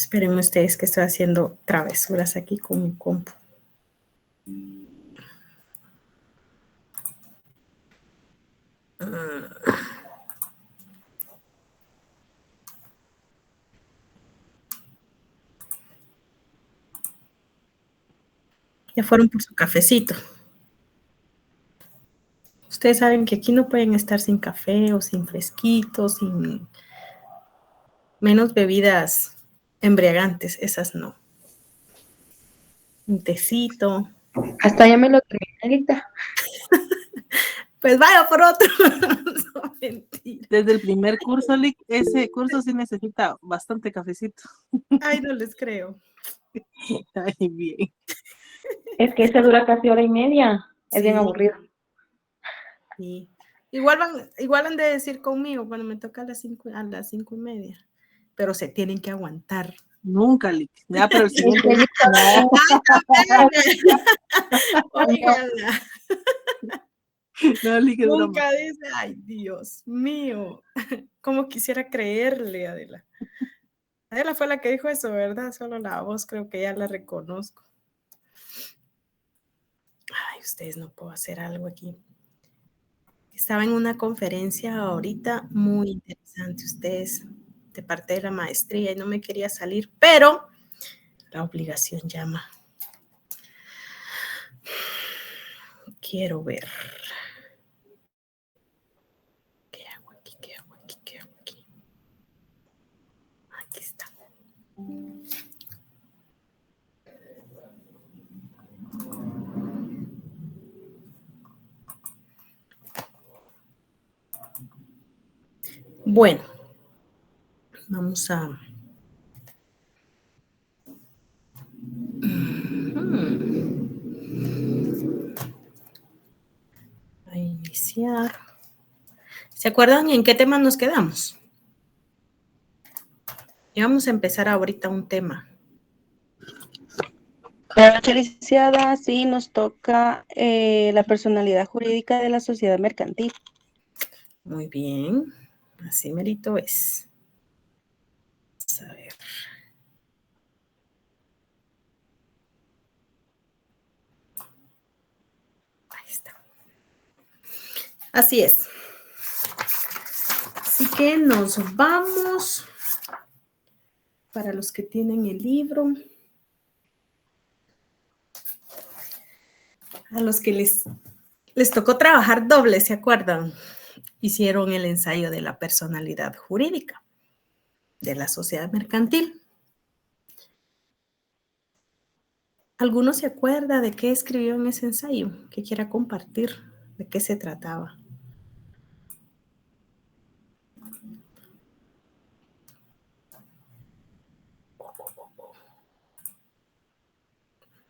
Esperen ustedes que estoy haciendo travesuras aquí con mi compu. Ya fueron por su cafecito. Ustedes saben que aquí no pueden estar sin café o sin fresquito, sin menos bebidas embriagantes, esas no. Un tecito. Hasta ya me lo terminé ahorita. Pues vaya por otro. No, mentira. Desde el primer curso, Lick, ese curso sí necesita bastante cafecito. Ay, no les creo. Ay, bien. Es que ese dura casi hora y media. Es Sí. bien aburrido. Sí. Igual han de decir conmigo cuando me toca a las 5:30. Pero se tienen que aguantar. Nunca, Lick. Ya, pero el siguiente Lick, No. Óigala. no, Lick, es broma. Nunca dice, ay, Dios mío. Cómo quisiera creerle, Adela. Adela fue la que dijo eso, ¿verdad? Solo la voz creo que ya la reconozco. Ay, ustedes, no puedo hacer algo aquí. Estaba en una conferencia ahorita muy interesante, ustedes, de parte de la maestría, y no me quería salir, pero la obligación llama. Quiero ver. ¿Qué hago aquí? ¿Qué hago aquí? ¿Qué hago aquí? Aquí está. Bueno, vamos a... a iniciar. ¿Se acuerdan en qué tema nos quedamos? Y vamos a empezar ahorita un tema. Licenciada, sí, nos toca la personalidad jurídica de la sociedad mercantil. Muy bien, así merito es. Vamos a ver. Ahí está. Así es. Así que nos vamos. Para los que tienen el libro. A los que les tocó trabajar doble, ¿se acuerdan? Hicieron el ensayo de la personalidad jurídica de la sociedad mercantil. ¿Alguno se acuerda de qué escribió en ese ensayo? ¿Qué quiera compartir? ¿De qué se trataba?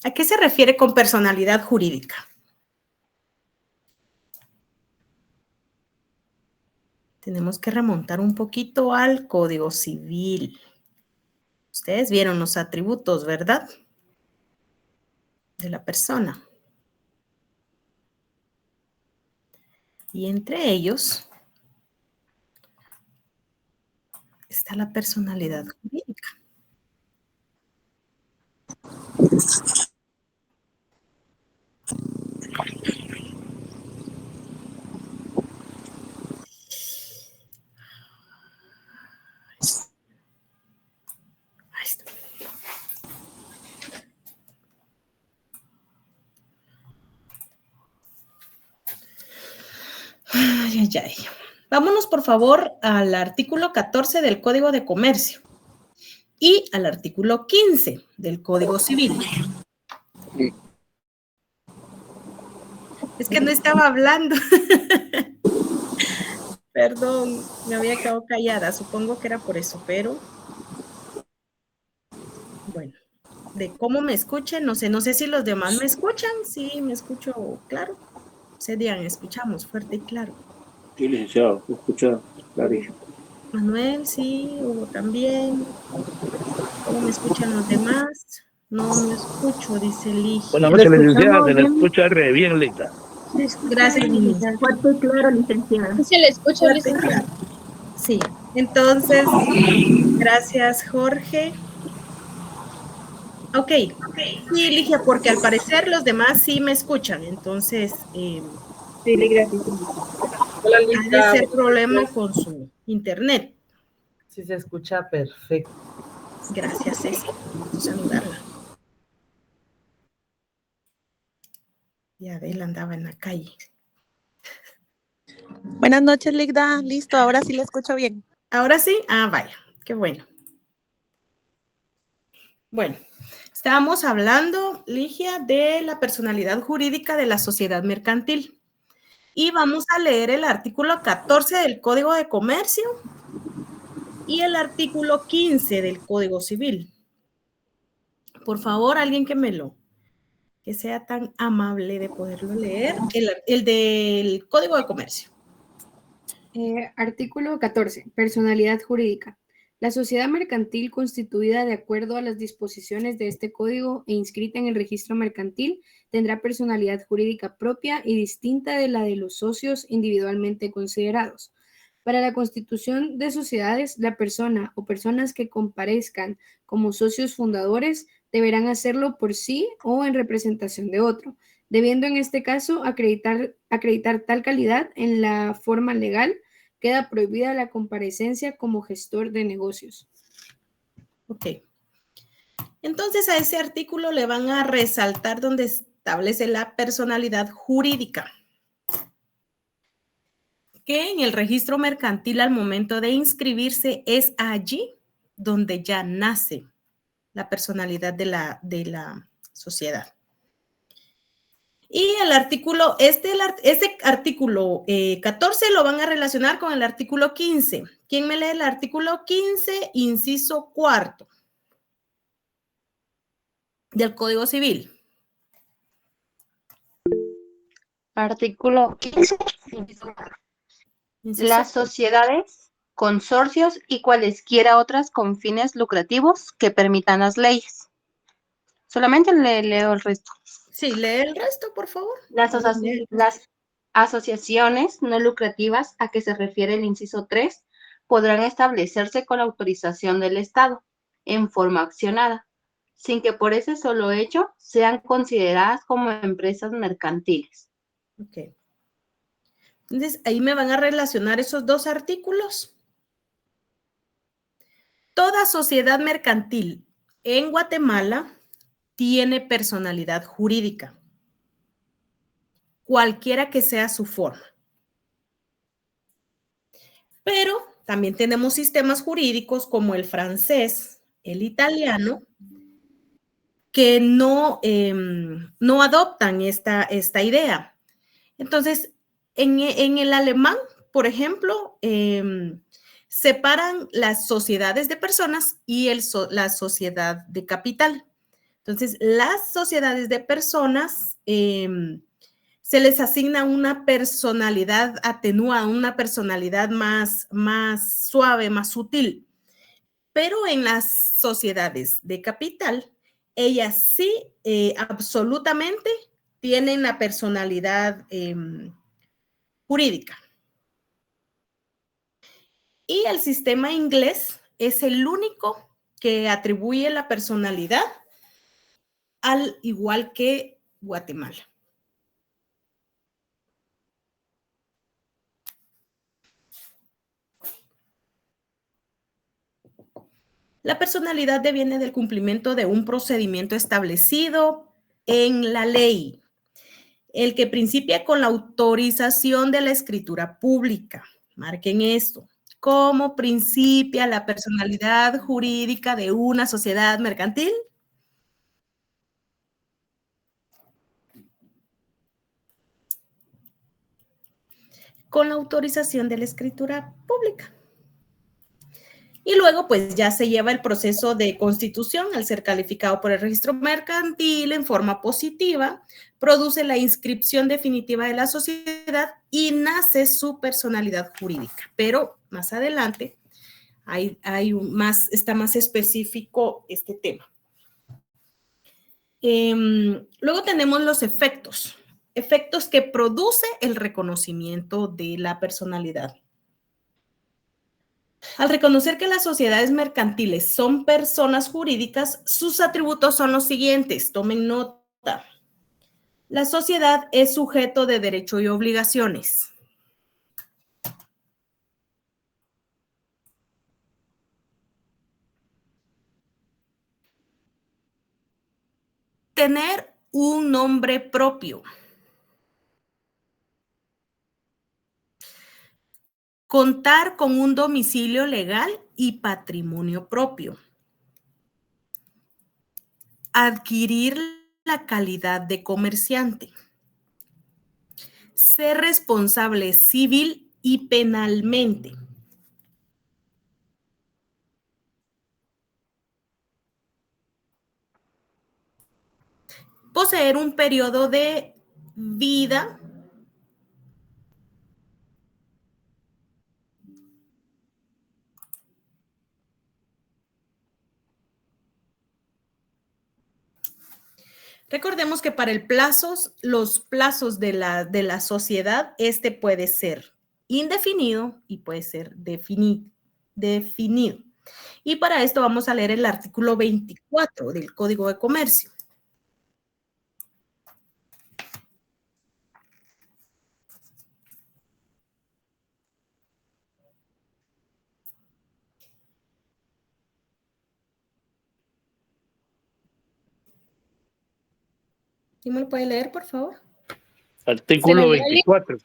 ¿A qué se refiere con personalidad jurídica? Tenemos que remontar un poquito al Código Civil. Ustedes vieron los atributos, ¿verdad? De la persona. Y entre ellos está la personalidad jurídica. Ahí está. Ay, ay, ay. Vámonos, por favor, al artículo 14 del Código de Comercio y al artículo 15 del Código Civil. Es que no estaba hablando. Perdón, me había quedado callada. Supongo que era por eso, pero... Bueno, de cómo me escuchen, no sé si los demás me escuchan. Sí, me escucho claro. Se digan, escuchamos fuerte y claro. Sí, licenciado, escucha clarísimo. Manuel, sí, Hugo también. ¿Cómo me escuchan los demás? No escucho, dice Ligia. Buenas noches, licenciada, se le escucha re bien, Lita. Gracias, licenciada. Fuerte y claro, licenciada. Se le escucha, Fuerte y licenciada. claro. Sí, entonces, gracias, Jorge. Ok. Sí, Ligia, porque al parecer los demás sí me escuchan, entonces Sí, gracias. Hola, ha de Lisa. ser problema con su internet. Sí, se escucha perfecto. Gracias, Ceci. Saludarla. Y Adela andaba en la calle. Buenas noches, Ligda. Listo, ahora sí le escucho bien. ¿Ahora sí? Ah, vaya, qué bueno. Bueno, estábamos hablando, Ligia, de la personalidad jurídica de la sociedad mercantil. Y vamos a leer el artículo 14 del Código de Comercio y el artículo 15 del Código Civil. Por favor, alguien que sea tan amable de poderlo leer, el del Código de Comercio. Artículo 14. Personalidad jurídica. La sociedad mercantil constituida de acuerdo a las disposiciones de este código e inscrita en el registro mercantil tendrá personalidad jurídica propia y distinta de la de los socios individualmente considerados. Para la constitución de sociedades, la persona o personas que comparezcan como socios fundadores deberán hacerlo por sí o en representación de otro, debiendo en este caso acreditar tal calidad en la forma legal. Queda prohibida la comparecencia como gestor de negocios. Ok. Entonces a ese artículo le van a resaltar donde establece la personalidad jurídica, que en el registro mercantil al momento de inscribirse es allí donde ya nace la personalidad de la sociedad. Y el artículo, este artículo 14 lo van a relacionar con el artículo 15. ¿Quién me lee el artículo 15, inciso cuarto del Código Civil? Artículo 15. Inciso Las sociedades, consorcios y cualesquiera otras con fines lucrativos que permitan las leyes. Solamente le leo el resto. Sí, lee el resto, por favor. Las asociaciones no lucrativas a que se refiere el inciso 3 podrán establecerse con autorización del Estado en forma accionada, sin que por ese solo hecho sean consideradas como empresas mercantiles. Ok. Entonces, ahí me van a relacionar esos dos artículos. Toda sociedad mercantil en Guatemala tiene personalidad jurídica, cualquiera que sea su forma. Pero también tenemos sistemas jurídicos como el francés, el italiano, que no adoptan esta idea. Entonces, en el alemán, por ejemplo, separan las sociedades de personas y la sociedad de capital. Entonces, las sociedades de personas se les asigna una personalidad atenuada, una personalidad más suave, más sutil. Pero en las sociedades de capital, ellas sí absolutamente tienen la personalidad jurídica. Y el sistema inglés es el único que atribuye la personalidad al igual que Guatemala. La personalidad deviene del cumplimiento de un procedimiento establecido en la ley, el que principia con la autorización de la escritura pública. Marquen esto. ¿Cómo principia la personalidad jurídica de una sociedad mercantil? Con la autorización de la escritura pública. Y luego, pues ya se lleva el proceso de constitución al ser calificado por el registro mercantil en forma positiva, produce la inscripción definitiva de la sociedad y nace su personalidad jurídica. Pero más adelante está más específico este tema. Luego tenemos los efectos que produce el reconocimiento de la personalidad. Al reconocer que las sociedades mercantiles son personas jurídicas, sus atributos son los siguientes. Tomen nota. La sociedad es sujeto de derecho y obligaciones. Tener un nombre propio. Contar con un domicilio legal y patrimonio propio. Adquirir la calidad de comerciante. Ser responsable civil y penalmente. Poseer un periodo de vida Recordemos que para los plazos de la sociedad, este puede ser indefinido y puede ser definido. Y para esto vamos a leer el artículo 24 del Código de Comercio. ¿Quién me lo puede leer, por favor? Artículo 24.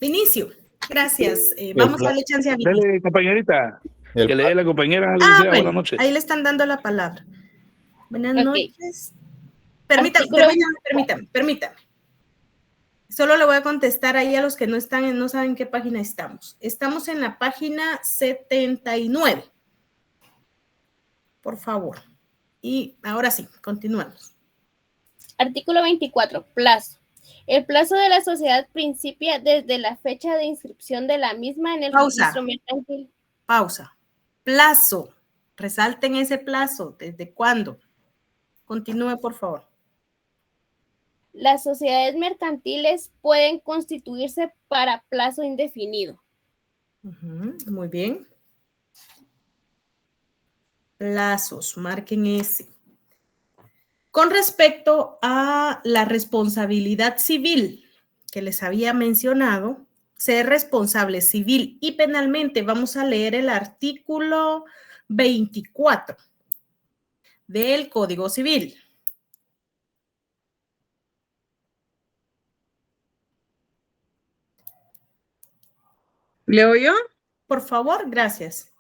Inicio. Gracias. Vamos a darle chance a Vicky. Dale, compañerita. Que le dé la compañera. Buenas noches. Ahí le están dando la palabra. Buenas Ok. noches. Permítame. Solo le voy a contestar ahí a los que no saben qué página estamos. Estamos en la página 79. Por favor. Y ahora sí, continuamos. Artículo 24. Plazo. El plazo de la sociedad principia desde la fecha de inscripción de la misma en el registro mercantil. Pausa. Plazo. Resalten ese plazo. ¿Desde cuándo? Continúe, por favor. Las sociedades mercantiles pueden constituirse para plazo indefinido. Muy bien. Plazos, marquen ese. Con respecto a la responsabilidad civil que les había mencionado, ser responsable civil y penalmente, vamos a leer el artículo 24 del Código Civil. ¿Leo yo? Por favor, gracias.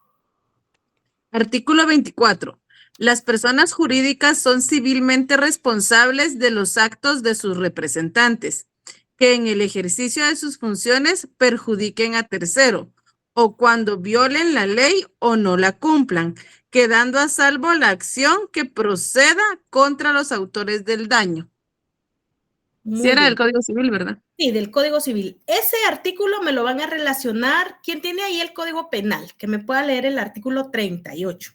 Artículo 24. Las personas jurídicas son civilmente responsables de los actos de sus representantes, que en el ejercicio de sus funciones perjudiquen a tercero, o cuando violen la ley o no la cumplan, quedando a salvo la acción que proceda contra los autores del daño. Muy Sí era bien. del Código Civil, ¿verdad? Sí, del Código Civil. Ese artículo me lo van a relacionar. ¿Quién tiene ahí el Código Penal? Que me pueda leer el artículo 38.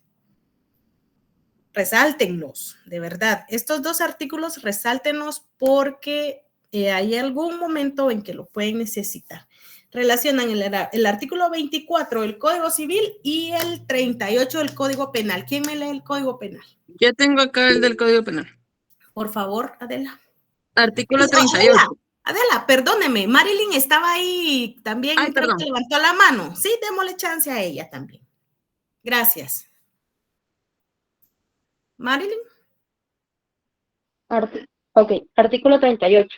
Resáltenlos, de verdad. Estos dos artículos, resáltenlos porque hay algún momento en que lo pueden necesitar. Relacionan el artículo 24 del Código Civil y el 38 del Código Penal. ¿Quién me lee el Código Penal? Yo tengo acá el del Código Penal. Por favor, Adela. Artículo 38. Adela, perdóneme, Marilyn estaba ahí también. Ay, perdón. Levantó la mano. Sí, démosle chance a ella también. Gracias. Marilyn. Artículo 38.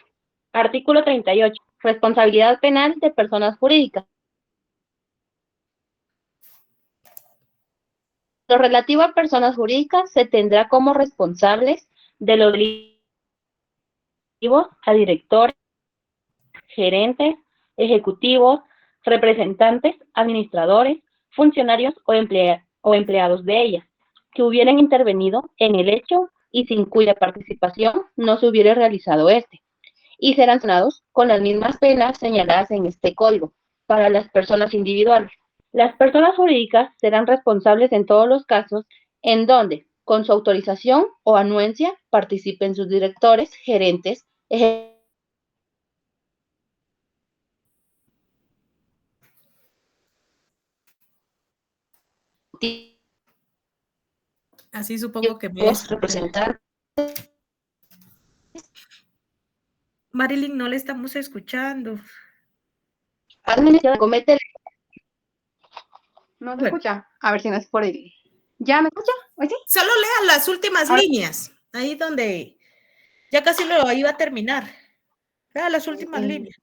Artículo 38. Responsabilidad penal de personas jurídicas. Lo relativo a personas jurídicas se tendrá como responsables de los delitos a directores, gerentes, ejecutivos, representantes, administradores, funcionarios o empleados de ellas, que hubieran intervenido en el hecho y sin cuya participación no se hubiera realizado este, y serán sancionados con las mismas penas señaladas en este código para las personas individuales. Las personas jurídicas serán responsables en todos los casos en donde, con su autorización o anuencia, participen sus directores, gerentes, Así supongo que me los representantes. Marilyn, no le estamos escuchando. Administración comete. No se Bueno. escucha. A ver si no es por él. ¿Ya me escucha? ¿Hoy sí? Solo lea las últimas líneas. Ahí donde ya casi lo iba a terminar. Lea las últimas líneas.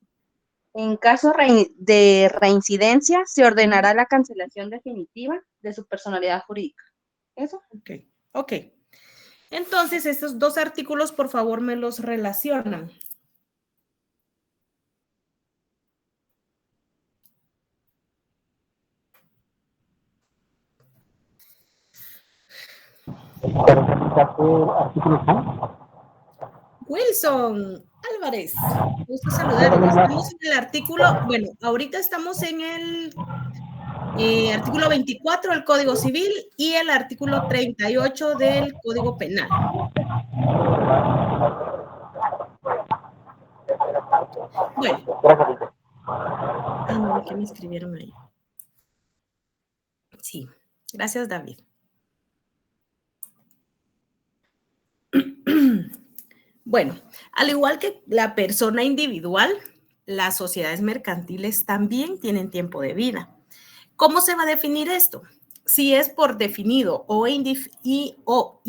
En caso de reincidencia, se ordenará la cancelación definitiva de su personalidad jurídica. ¿Eso? Ok. Entonces, estos dos artículos, por favor, me los relacionan. Wilson Álvarez, gusto saludarles. Estamos en el artículo, bueno, ahorita estamos en el artículo 24 del Código Civil y el artículo 38 del Código Penal. Bueno. Ay, no, ¿qué me escribieron ahí? Sí, gracias, David. Bueno, al igual que la persona individual, las sociedades mercantiles también tienen tiempo de vida. ¿Cómo se va a definir esto? Si es por definido o indefinido,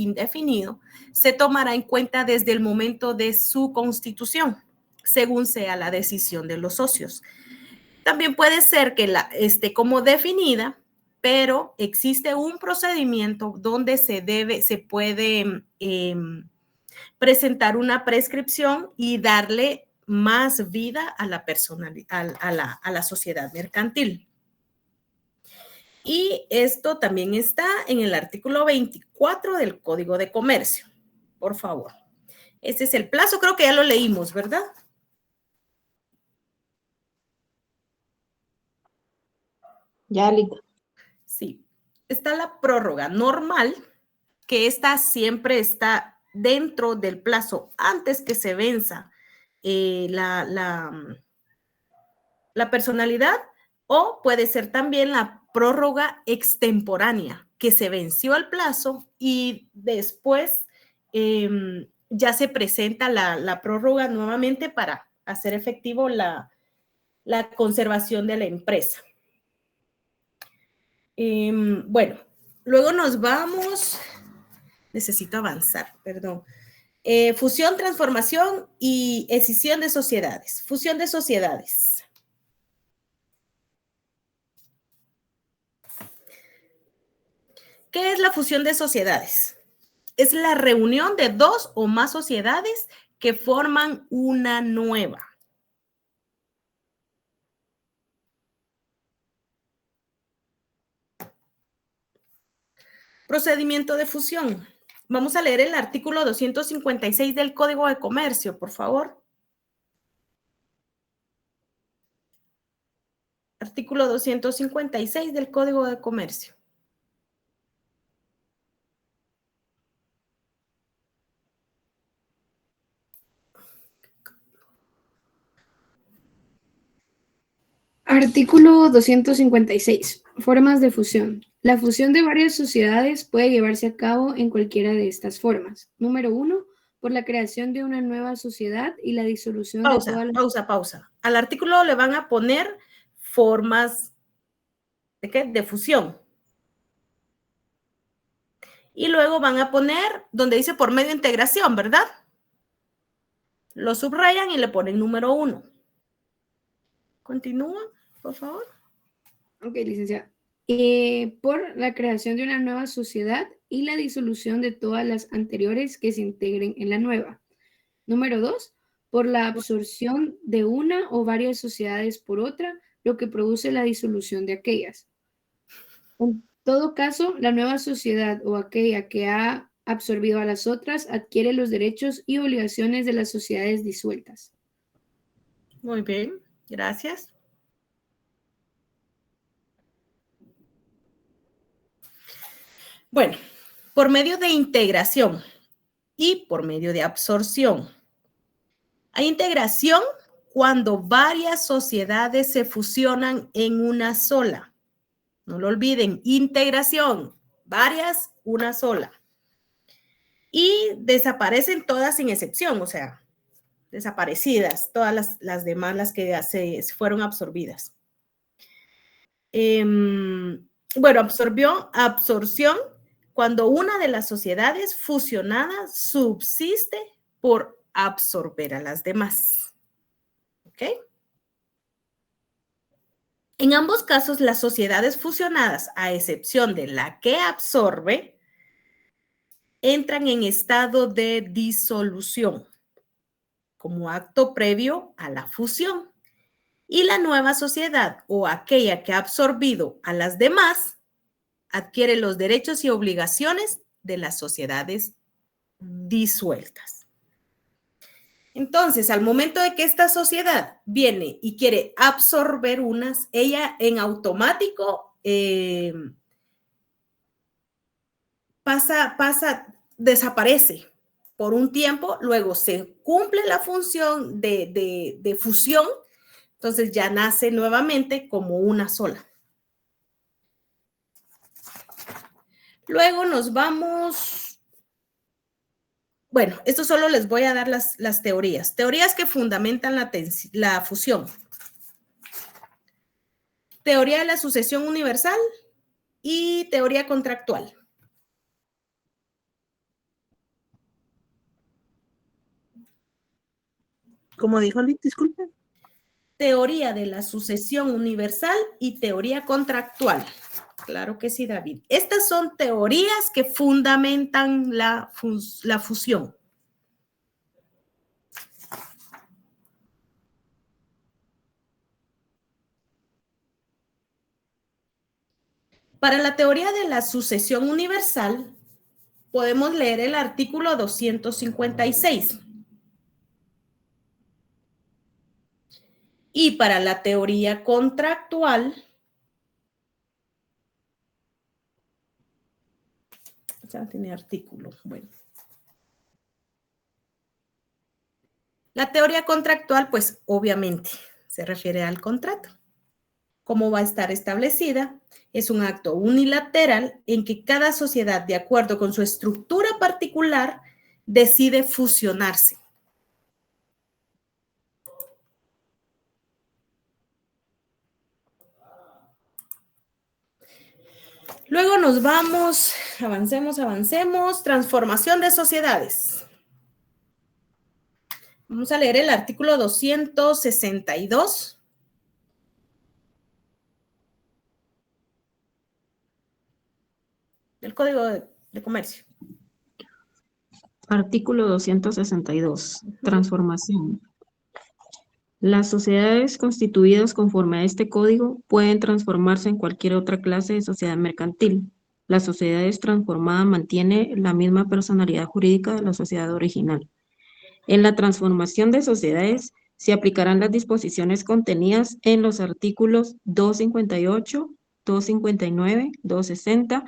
se tomará en cuenta desde el momento de su constitución, según sea la decisión de los socios. También puede ser que esté como definida, pero existe un procedimiento donde se puede presentar una prescripción y darle más vida a la personalidad, a la sociedad mercantil. Y esto también está en el artículo 24 del Código de Comercio. Por favor. Este es el plazo, creo que ya lo leímos, ¿verdad? Ya, Lita. Sí. Está la prórroga normal, que esta siempre está dentro del plazo antes que se venza la personalidad, o puede ser también la prórroga extemporánea, que se venció el plazo y después ya se presenta la prórroga nuevamente para hacer efectivo la conservación de la empresa. Bueno, luego nos vamos, necesito avanzar, perdón. Fusión, transformación y escisión de sociedades. Fusión de sociedades. ¿Qué es la fusión de sociedades? Es la reunión de dos o más sociedades que forman una nueva. Procedimiento de fusión. Vamos a leer el artículo 256 del Código de Comercio, por favor. Artículo 256 del Código de Comercio. Artículo 256. Formas de fusión. La fusión de varias sociedades puede llevarse a cabo en cualquiera de estas formas. Número 1, por la creación de una nueva sociedad y la disolución de todas las... Pausa. Al artículo le van a poner formas ¿de qué? De fusión. Y luego van a poner donde dice por medio de integración, ¿verdad? Lo subrayan y le ponen número 1. Continúa, por favor. Ok, licenciada. Por la creación de una nueva sociedad y la disolución de todas las anteriores que se integren en la nueva. Número 2, por la absorción de una o varias sociedades por otra, lo que produce la disolución de aquellas. En todo caso, la nueva sociedad o aquella que ha absorbido a las otras adquiere los derechos y obligaciones de las sociedades disueltas. Muy bien, gracias. Bueno, por medio de integración y por medio de absorción. Hay integración cuando varias sociedades se fusionan en una sola. No lo olviden, integración, varias, una sola. Y desaparecen todas sin excepción, o sea, desaparecidas, todas las demás, las que se fueron absorbidas. Bueno, absorción, cuando una de las sociedades fusionadas subsiste por absorber a las demás. ¿Ok? En ambos casos, las sociedades fusionadas, a excepción de la que absorbe, entran en estado de disolución como acto previo a la fusión. Y la nueva sociedad o aquella que ha absorbido a las demás adquiere los derechos y obligaciones de las sociedades disueltas. Entonces, al momento de que esta sociedad viene y quiere absorber unas, ella en automático desaparece por un tiempo, luego se cumple la función de fusión, entonces ya nace nuevamente como una sola. Luego nos vamos. Bueno, esto solo les voy a dar las teorías. Teorías que fundamentan la fusión. Teoría de la sucesión universal y teoría contractual. ¿Cómo dijo, Lick? Disculpe. Teoría de la sucesión universal y teoría contractual. Claro que sí, David. Estas son teorías que fundamentan la fusión. Para la teoría de la sucesión universal, podemos leer el artículo 256. Y para la teoría contractual, ya tiene artículo, bueno. La teoría contractual, pues obviamente se refiere al contrato. ¿Cómo va a estar establecida? Es un acto unilateral en que cada sociedad, de acuerdo con su estructura particular, decide fusionarse. Luego nos vamos, avancemos, transformación de sociedades. Vamos a leer el artículo 262. Del Código de Comercio. Artículo 262. Transformación. Las sociedades constituidas conforme a este código pueden transformarse en cualquier otra clase de sociedad mercantil. La sociedad transformada mantiene la misma personalidad jurídica de la sociedad original. En la transformación de sociedades se aplicarán las disposiciones contenidas en los artículos 258, 259, 260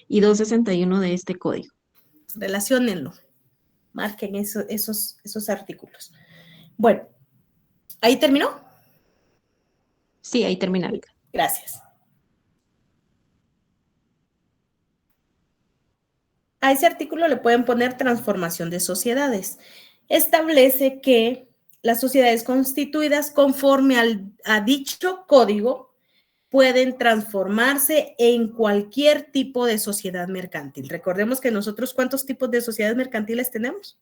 y 261 de este código. Relaciónenlo. Marquen esos artículos. Bueno, ¿ahí terminó? Sí, ahí termina. Gracias. A ese artículo le pueden poner transformación de sociedades. Establece que las sociedades constituidas conforme a dicho código pueden transformarse en cualquier tipo de sociedad mercantil. Recordemos que nosotros, ¿cuántos tipos de sociedades mercantiles tenemos?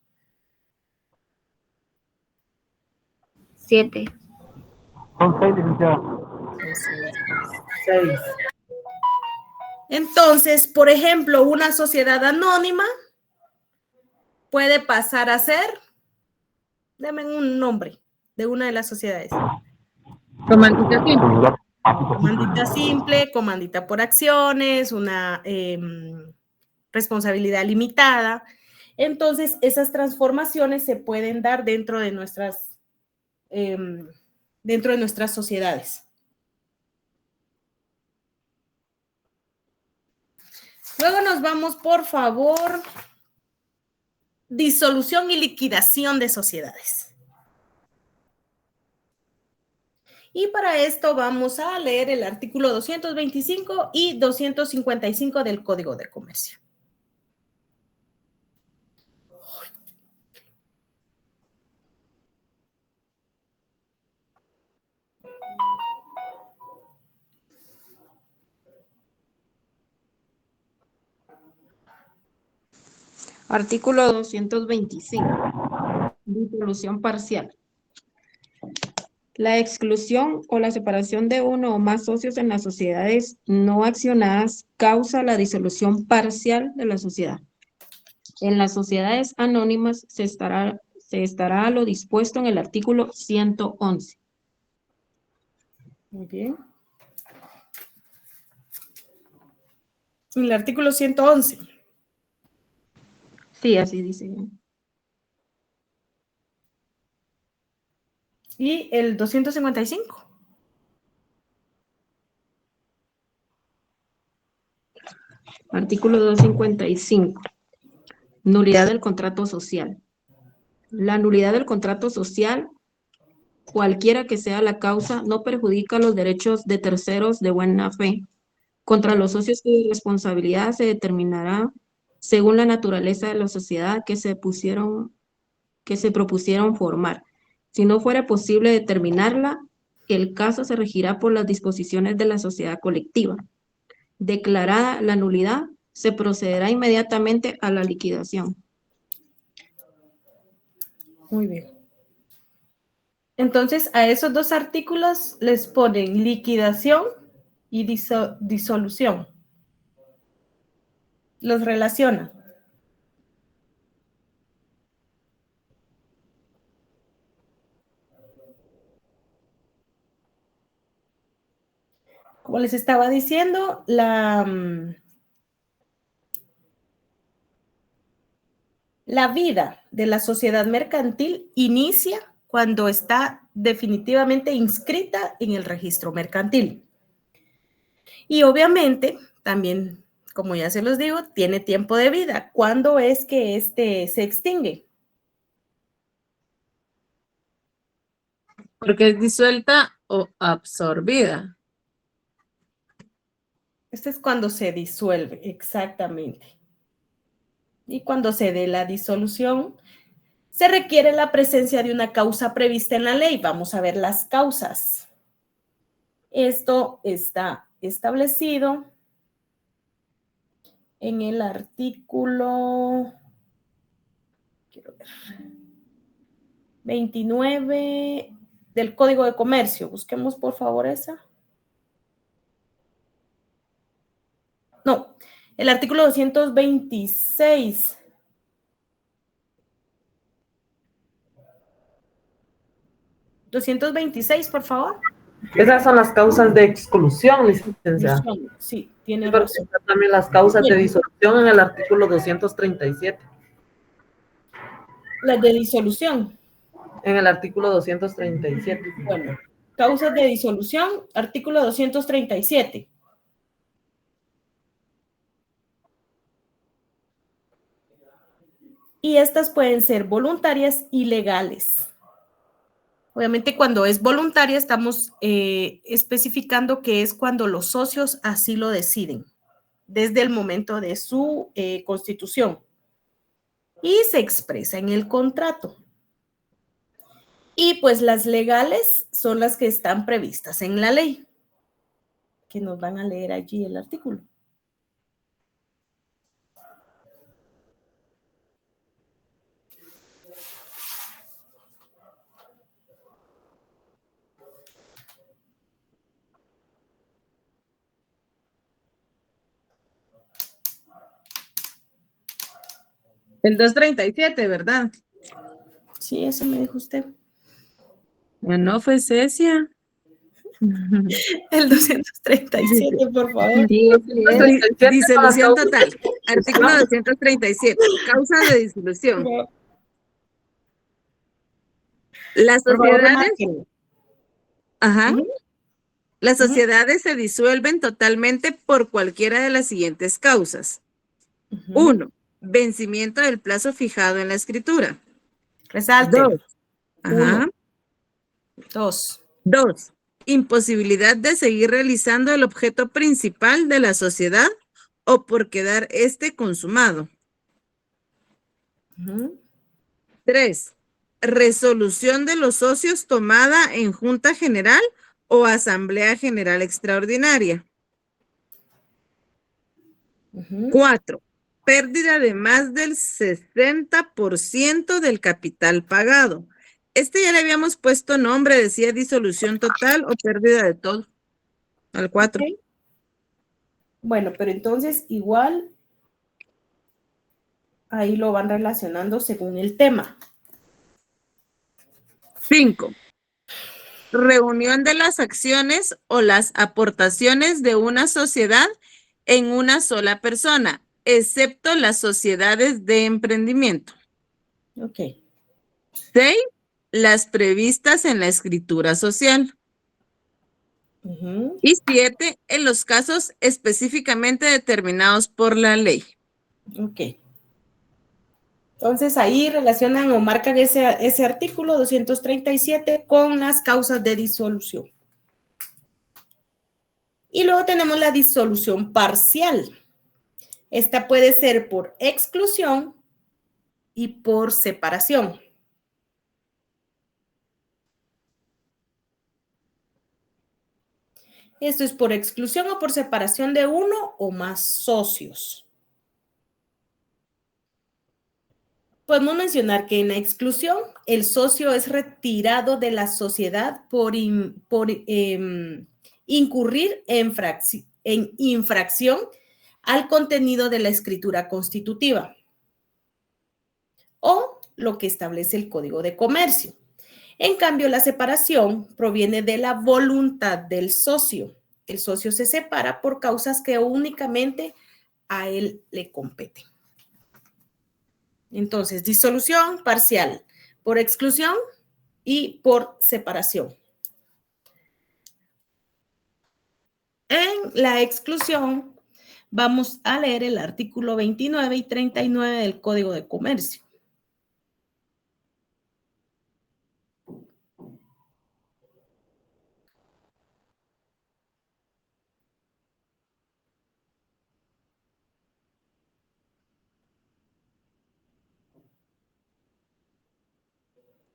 7. Son 6, licenciada. 6. Entonces, por ejemplo, una sociedad anónima puede pasar a ser, denme un nombre de una de las sociedades. Comandita simple. Comandita simple, comandita por acciones, una responsabilidad limitada. Entonces, esas transformaciones se pueden dar dentro de nuestras sociedades. Luego nos vamos, por favor, disolución y liquidación de sociedades. Y para esto vamos a leer el artículo 225 y 255 del Código de Comercio. Artículo 225. Disolución parcial. La exclusión o la separación de uno o más socios en las sociedades no accionadas causa la disolución parcial de la sociedad. En las sociedades anónimas se estará a lo dispuesto en el artículo 111. Muy bien. El artículo 111. Sí, así dice. ¿Y el 255? Artículo 255. Nulidad del contrato social. La nulidad del contrato social, cualquiera que sea la causa, no perjudica los derechos de terceros de buena fe. Contra los socios cuya responsabilidad se determinará según la naturaleza de la sociedad que se propusieron formar. Si no fuera posible determinarla, el caso se regirá por las disposiciones de la sociedad colectiva. Declarada la nulidad, se procederá inmediatamente a la liquidación. Muy bien. Entonces, a esos dos artículos les ponen liquidación y disolución. Los relaciona. Como les estaba diciendo, la vida de la sociedad mercantil inicia cuando está definitivamente inscrita en el registro mercantil. Y obviamente, también, como ya se los digo, tiene tiempo de vida. ¿Cuándo es que se extingue? Porque es disuelta o absorbida. Este es cuando se disuelve, exactamente. Y cuando se dé la disolución, se requiere la presencia de una causa prevista en la ley. Vamos a ver las causas. Esto está establecido en el artículo 29 del Código de Comercio. Busquemos, por favor, esa. No, el artículo 226. ¿226, por favor? Esas son las causas de exclusión, licenciada. Sí, tiene razón. También las causas de disolución en el artículo 237. Las de disolución. En el artículo 237. Bueno, causas de disolución, artículo 237. Y estas pueden ser voluntarias y legales. Obviamente, cuando es voluntaria, estamos especificando que es cuando los socios así lo deciden, desde el momento de su constitución. Y se expresa en el contrato. Y pues las legales son las que están previstas en la ley, que nos van a leer allí el artículo. El 237, ¿verdad? Sí, eso me dijo usted. No fue Cecia. El 237, por favor. Disolución total. Artículo 237. Causa de disolución. Las sociedades. Ajá. Las sociedades se disuelven totalmente por cualquiera de las siguientes causas. 1. Vencimiento del plazo fijado en la escritura. Resalte. 2. Ajá. 2. imposibilidad de seguir realizando el objeto principal de la sociedad o por quedar consumado. 3. Resolución de los socios tomada en Junta General o Asamblea General Extraordinaria. 4. Pérdida de más del 60% del capital pagado. Ya le habíamos puesto nombre, decía disolución total o pérdida de todo. Al 4. Okay. Bueno, pero entonces igual ahí lo van relacionando según el tema. 5. Reunión de las acciones o las aportaciones de una sociedad en una sola persona, excepto las sociedades de emprendimiento. Ok. 6. Las previstas en la escritura social. Y 7. En los casos específicamente determinados por la ley. Ok. Entonces ahí relacionan o marcan ese artículo 237 con las causas de disolución. Y luego tenemos la disolución parcial. Esta puede ser por exclusión y por separación. Esto es por exclusión o por separación de uno o más socios. Podemos mencionar que en la exclusión, el socio es retirado de la sociedad por incurrir en infracción al contenido de la escritura constitutiva o lo que establece el Código de Comercio. En cambio, la separación proviene de la voluntad del socio. El socio se separa por causas que únicamente a él le competen. Entonces, disolución parcial por exclusión y por separación. En la exclusión, vamos a leer el artículo 29 y 39 del Código de Comercio.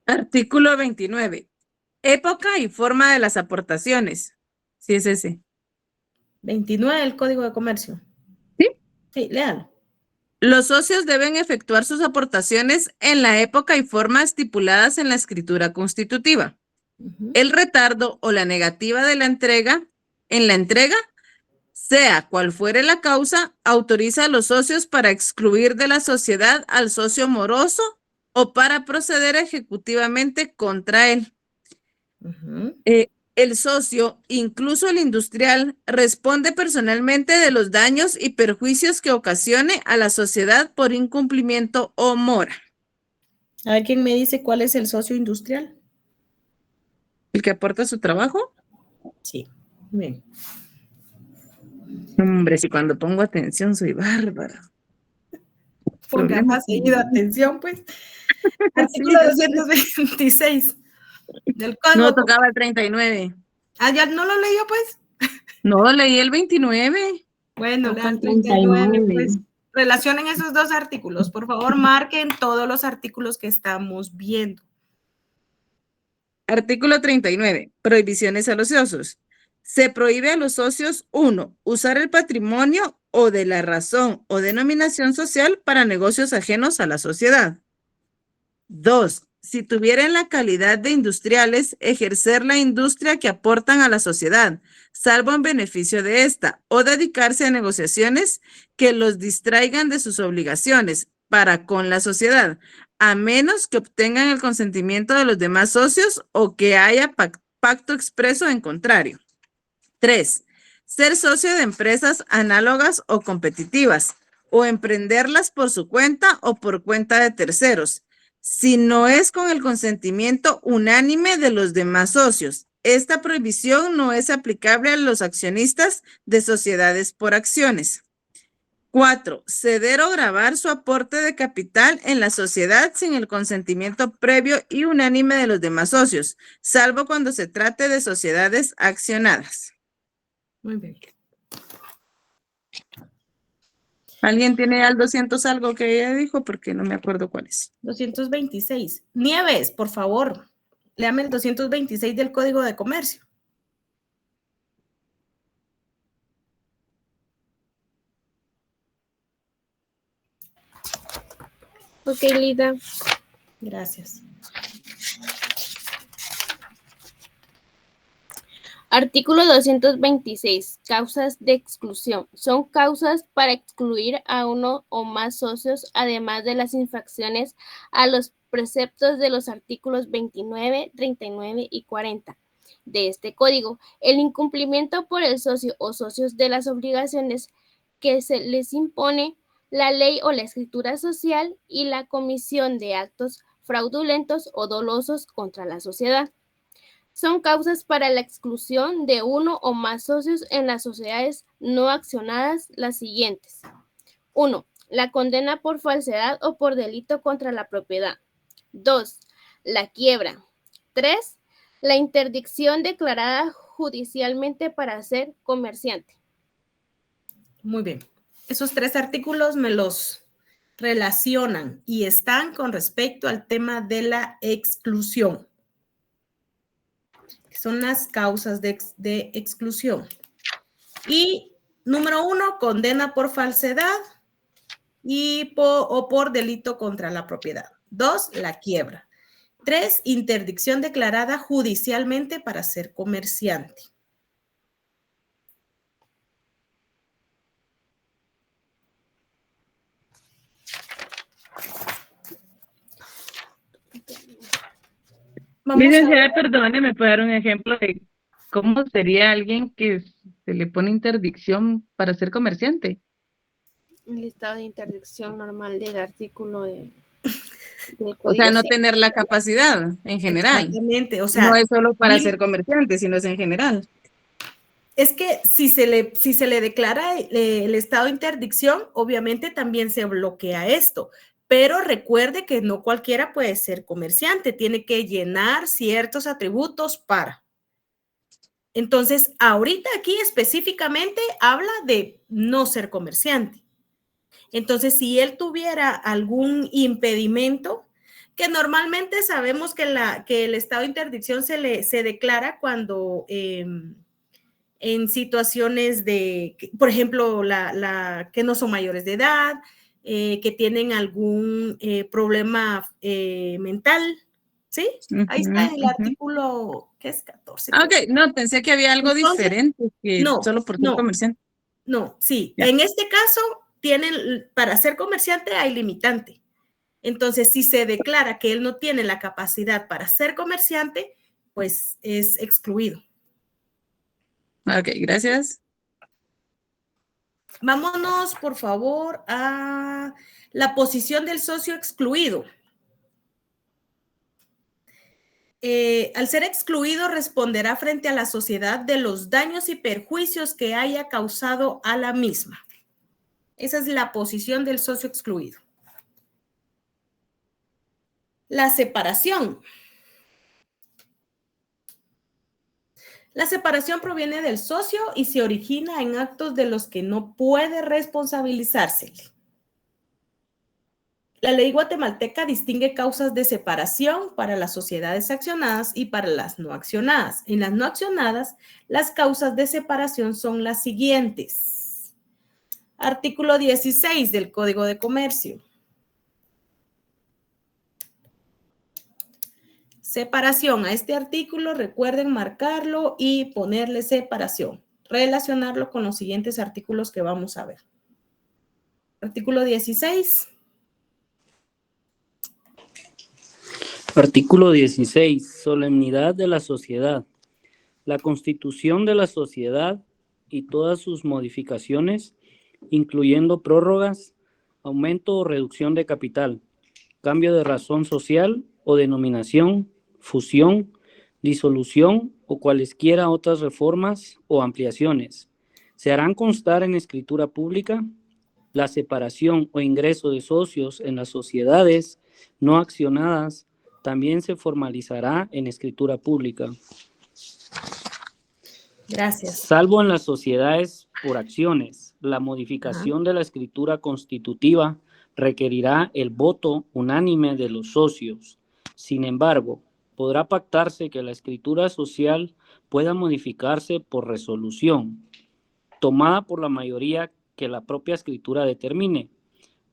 Artículo 29. Época y forma de las aportaciones. Sí, es ese. 29 del Código de Comercio. Sí. Sí, léalo. Los socios deben efectuar sus aportaciones en la época y forma estipuladas en la escritura constitutiva. El retardo o la negativa de la entrega, sea cual fuere la causa, autoriza a los socios para excluir de la sociedad al socio moroso o para proceder ejecutivamente contra él. El socio, incluso el industrial, responde personalmente de los daños y perjuicios que ocasione a la sociedad por incumplimiento o mora. A ver, ¿quién me dice cuál es el socio industrial? ¿El que aporta su trabajo? Sí, bien. Hombre, si cuando pongo atención soy bárbara. Ponga más seguido atención, pues. Artículo 226 del Código. No, tocaba el 39. Ah, ¿ya no lo leyó, pues? No, leí el 29. Bueno, el 39, pues. Relacionen esos dos artículos. Por favor, marquen todos los artículos que estamos viendo. Artículo 39. Prohibiciones a los socios. Se prohíbe a los socios, 1, usar el patrimonio o de la razón o denominación social para negocios ajenos a la sociedad. 2, si tuvieran la calidad de industriales, ejercer la industria que aportan a la sociedad, salvo en beneficio de esta, o dedicarse a negociaciones que los distraigan de sus obligaciones para con la sociedad, a menos que obtengan el consentimiento de los demás socios o que haya pacto expreso en contrario. 3, ser socio de empresas análogas o competitivas, o emprenderlas por su cuenta o por cuenta de terceros, si no es con el consentimiento unánime de los demás socios. Esta prohibición no es aplicable a los accionistas de sociedades por acciones. 4. Ceder o gravar su aporte de capital en la sociedad sin el consentimiento previo y unánime de los demás socios, salvo cuando se trate de sociedades accionadas. Muy bien. ¿Alguien tiene al 200 algo que ella dijo? Porque no me acuerdo cuál es. 226. Nieves, por favor, léame el 226 del Código de Comercio. Ok, Lida. Gracias. Artículo 226. Causas de exclusión. Son causas para excluir a uno o más socios, además de las infracciones a los preceptos de los artículos 29, 39 y 40 de este código. El incumplimiento por el socio o socios de las obligaciones que se les impone la ley o la escritura social y la comisión de actos fraudulentos o dolosos contra la sociedad. Son causas para la exclusión de uno o más socios en las sociedades no accionadas las siguientes. 1. La condena por falsedad o por delito contra la propiedad. 2. La quiebra. 3. La interdicción declarada judicialmente para ser comerciante. Muy bien. Esos 3 artículos me los relacionan y están con respecto al tema de la exclusión. Son las causas de exclusión. Y número 1, condena por falsedad o por delito contra la propiedad. 2, la quiebra. 3, interdicción declarada judicialmente para ser comerciante. Licenciada, perdone, ¿me puede dar un ejemplo de cómo sería alguien que se le pone interdicción para ser comerciante? El estado de interdicción normal del artículo del O sea, no tener la capacidad en general. Exactamente, o sea, no es solo para ser comerciante, sino es en general. Es que si se le declara el estado de interdicción, obviamente también se bloquea esto. Pero recuerde que no cualquiera puede ser comerciante, tiene que llenar ciertos atributos para. Entonces, ahorita aquí específicamente habla de no ser comerciante. Entonces, si él tuviera algún impedimento, que normalmente sabemos que el estado de interdicción se declara cuando en situaciones de, por ejemplo, que no son mayores de edad, que tienen algún problema mental, ¿sí? Ahí está el artículo, ¿qué es? 14. Ok, no, pensé que había algo diferente que solo por ser comerciante. No, sí. Ya. En este caso, para ser comerciante hay limitante. Entonces, si se declara que él no tiene la capacidad para ser comerciante, pues es excluido. Ok, gracias. Vámonos, por favor, a la posición del socio excluido. Al ser excluido, responderá frente a la sociedad de los daños y perjuicios que haya causado a la misma. Esa es la posición del socio excluido. La separación. La separación proviene del socio y se origina en actos de los que no puede responsabilizarse. La ley guatemalteca distingue causas de separación para las sociedades accionadas y para las no accionadas. En las no accionadas, las causas de separación son las siguientes. Artículo 16 del Código de Comercio. Separación. A este artículo recuerden marcarlo y ponerle separación. Relacionarlo con los siguientes artículos que vamos a ver. Artículo 16. Artículo 16. Solemnidad de la sociedad. La constitución de la sociedad y todas sus modificaciones, incluyendo prórrogas, aumento o reducción de capital, cambio de razón social o denominación, fusión, disolución o cualesquiera otras reformas o ampliaciones, se harán constar en escritura pública La separación o ingreso de socios en las sociedades no accionadas también se formalizará en escritura pública. Gracias. Salvo en las sociedades por acciones, la modificación de la escritura constitutiva requerirá el voto unánime de los socios. Sin embargo, podrá pactarse que la escritura social pueda modificarse por resolución, tomada por la mayoría que la propia escritura determine,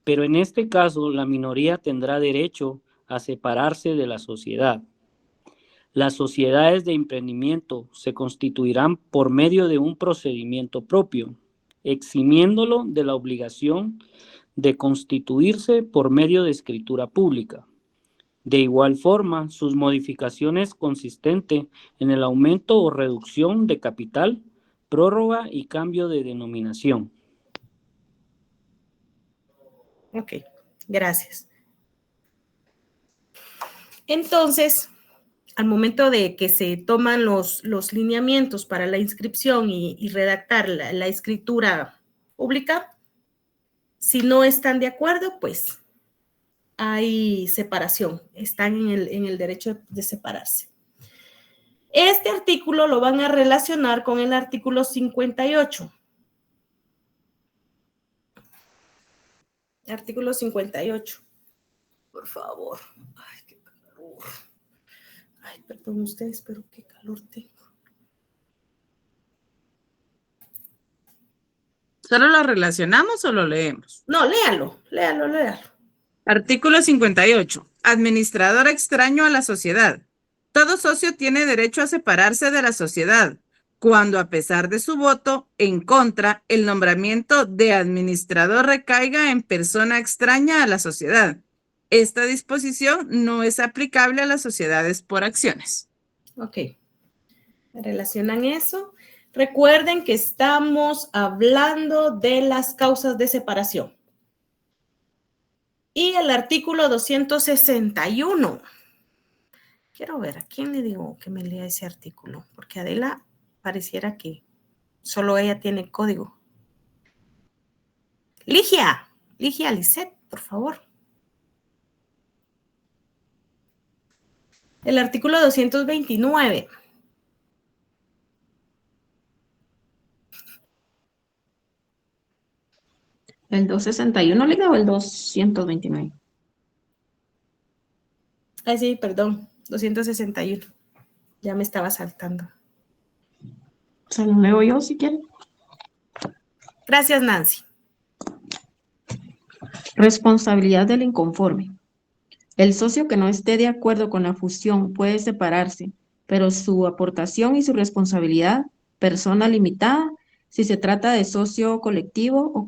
pero en este caso la minoría tendrá derecho a separarse de la sociedad. Las sociedades de emprendimiento se constituirán por medio de un procedimiento propio, eximiéndolo de la obligación de constituirse por medio de escritura pública. De igual forma, sus modificaciones consistentes en el aumento o reducción de capital, prórroga y cambio de denominación. Ok, gracias. Entonces, al momento de que se toman los lineamientos para la inscripción y redactar la escritura pública, si no están de acuerdo, pues hay separación, están en el derecho de separarse. Este artículo lo van a relacionar con el artículo 58. Artículo 58. Por favor. Ay, qué calor. Ay, perdón ustedes, pero qué calor tengo. ¿Solo lo relacionamos o lo leemos? No, léalo. Artículo 58. Administrador extraño a la sociedad. Todo socio tiene derecho a separarse de la sociedad cuando, a pesar de su voto en contra, el nombramiento de administrador recaiga en persona extraña a la sociedad. Esta disposición no es aplicable a las sociedades por acciones. Ok. Relacionan eso. Recuerden que estamos hablando de las causas de separación. Y el artículo 261. Quiero ver, ¿a quién le digo que me lea ese artículo? Porque Adela pareciera que solo ella tiene código. Ligia Lisset, por favor. El artículo 229. ¿El 261 le o el 229? Ay, sí, perdón, 261. Ya me estaba saltando. Se lo leo yo si quieren. Gracias, Nancy. Responsabilidad del inconforme. El socio que no esté de acuerdo con la fusión puede separarse, pero su aportación y su responsabilidad, persona limitada, si se trata de socio colectivo o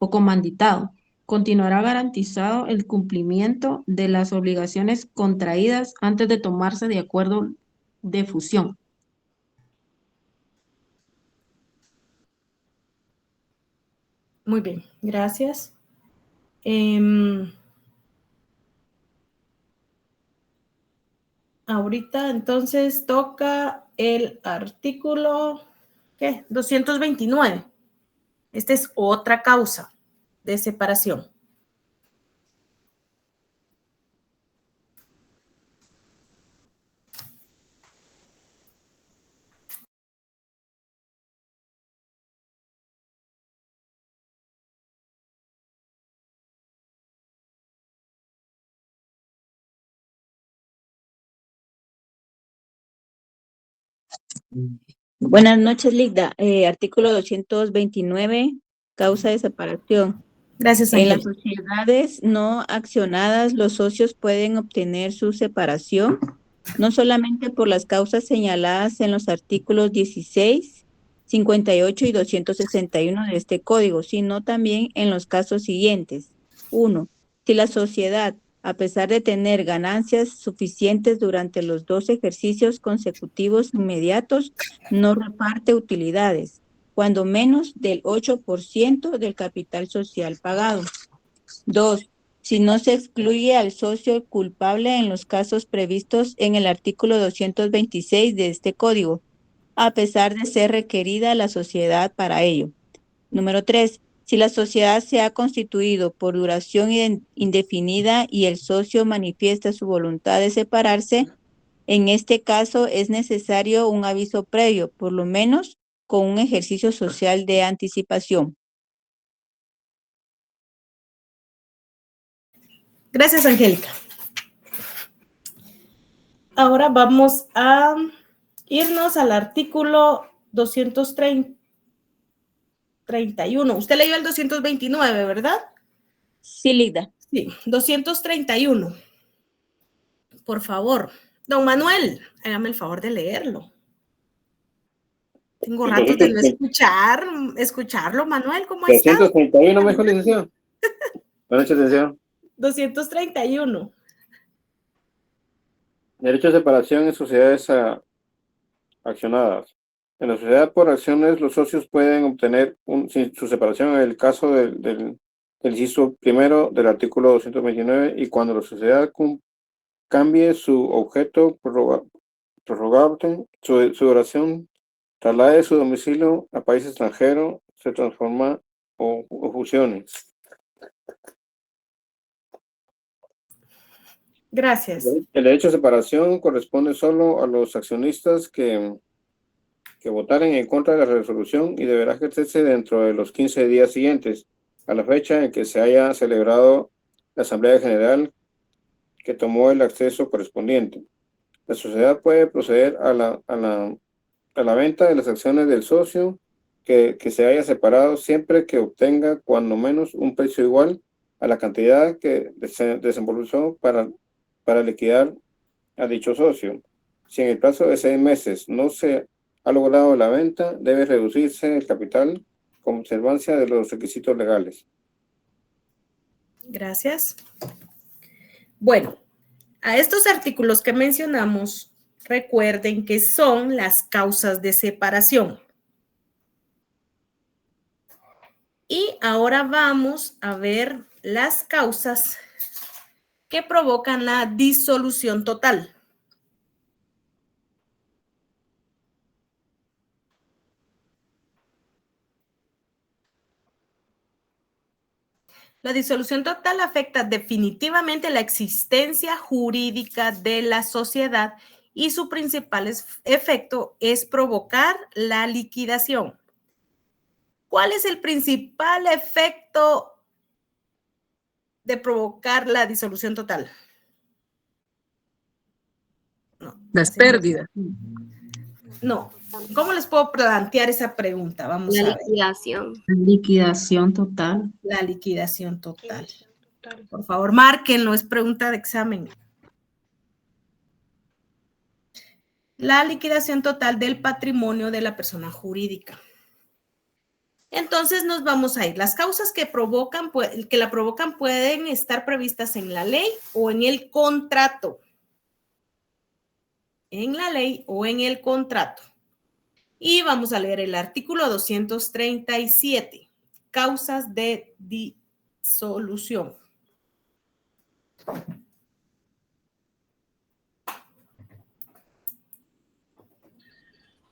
comanditado, continuará garantizado el cumplimiento de las obligaciones contraídas antes de tomarse de acuerdo de fusión. Muy bien, gracias. Ahorita entonces toca el artículo, ¿qué? 229. Esta es otra causa de separación. Buenas noches, Ligda. Artículo 229, causa de separación. Gracias, En Ángel. las sociedades no accionadas, los socios pueden obtener su separación, no solamente por las causas señaladas en los artículos 16, 58 y 261 de este código, sino también en los casos siguientes. 1. Si la sociedad, a pesar de tener ganancias suficientes durante los 2 ejercicios consecutivos inmediatos, no reparte utilidades, cuando menos del 8% del capital social pagado. 2. Si no se excluye al socio culpable en los casos previstos en el artículo 226 de este código, a pesar de ser requerida la sociedad para ello. Número 3. Si la sociedad se ha constituido por duración indefinida y el socio manifiesta su voluntad de separarse, en este caso es necesario un aviso previo, por lo menos con un ejercicio social de anticipación. Gracias, Angélica. Ahora vamos a irnos al artículo 231. Usted leyó el 229, ¿verdad? Sí, Lida. Sí, 231. Por favor. Don Manuel, hágame el favor de leerlo. Tengo rato de no escucharlo, Manuel, ¿cómo está? 231, mejor licenciado. Buenas noches, licenciado. 231. Derecho de separación en sociedades accionadas. En la sociedad por acciones, los socios pueden obtener su separación en el caso del inciso primero del artículo 229 y cuando la sociedad cambie su objeto prorrogable, su duración, traslade su domicilio a país extranjero, se transforma o fusione. Gracias. El derecho de separación corresponde solo a los accionistas que votaren en contra de la resolución y deberá ejercerse dentro de los 15 días siguientes a la fecha en que se haya celebrado la Asamblea General que tomó el acceso correspondiente. La sociedad puede proceder a la venta de las acciones del socio que se haya separado siempre que obtenga cuando menos un precio igual a la cantidad que se desembolsó para liquidar a dicho socio. Si en el plazo de 6 meses no se ha logrado la venta, debe reducirse el capital con observancia de los requisitos legales. Gracias. Bueno, a estos artículos que mencionamos, recuerden que son las causas de separación. Y ahora vamos a ver las causas que provocan la disolución total. La disolución total afecta definitivamente la existencia jurídica de la sociedad y su principal efecto es provocar la liquidación. ¿Cuál es el principal efecto de provocar la disolución total? No, las pérdidas. No. ¿Cómo les puedo plantear esa pregunta? Vamos a ver. Liquidación. Liquidación total. La liquidación total. Por favor, márquenlo, es pregunta de examen. La liquidación total del patrimonio de la persona jurídica. Entonces nos vamos a ir. Las causas que la provocan pueden estar previstas en la ley o en el contrato. En la ley o en el contrato. Y vamos a leer el artículo 237, causas de disolución.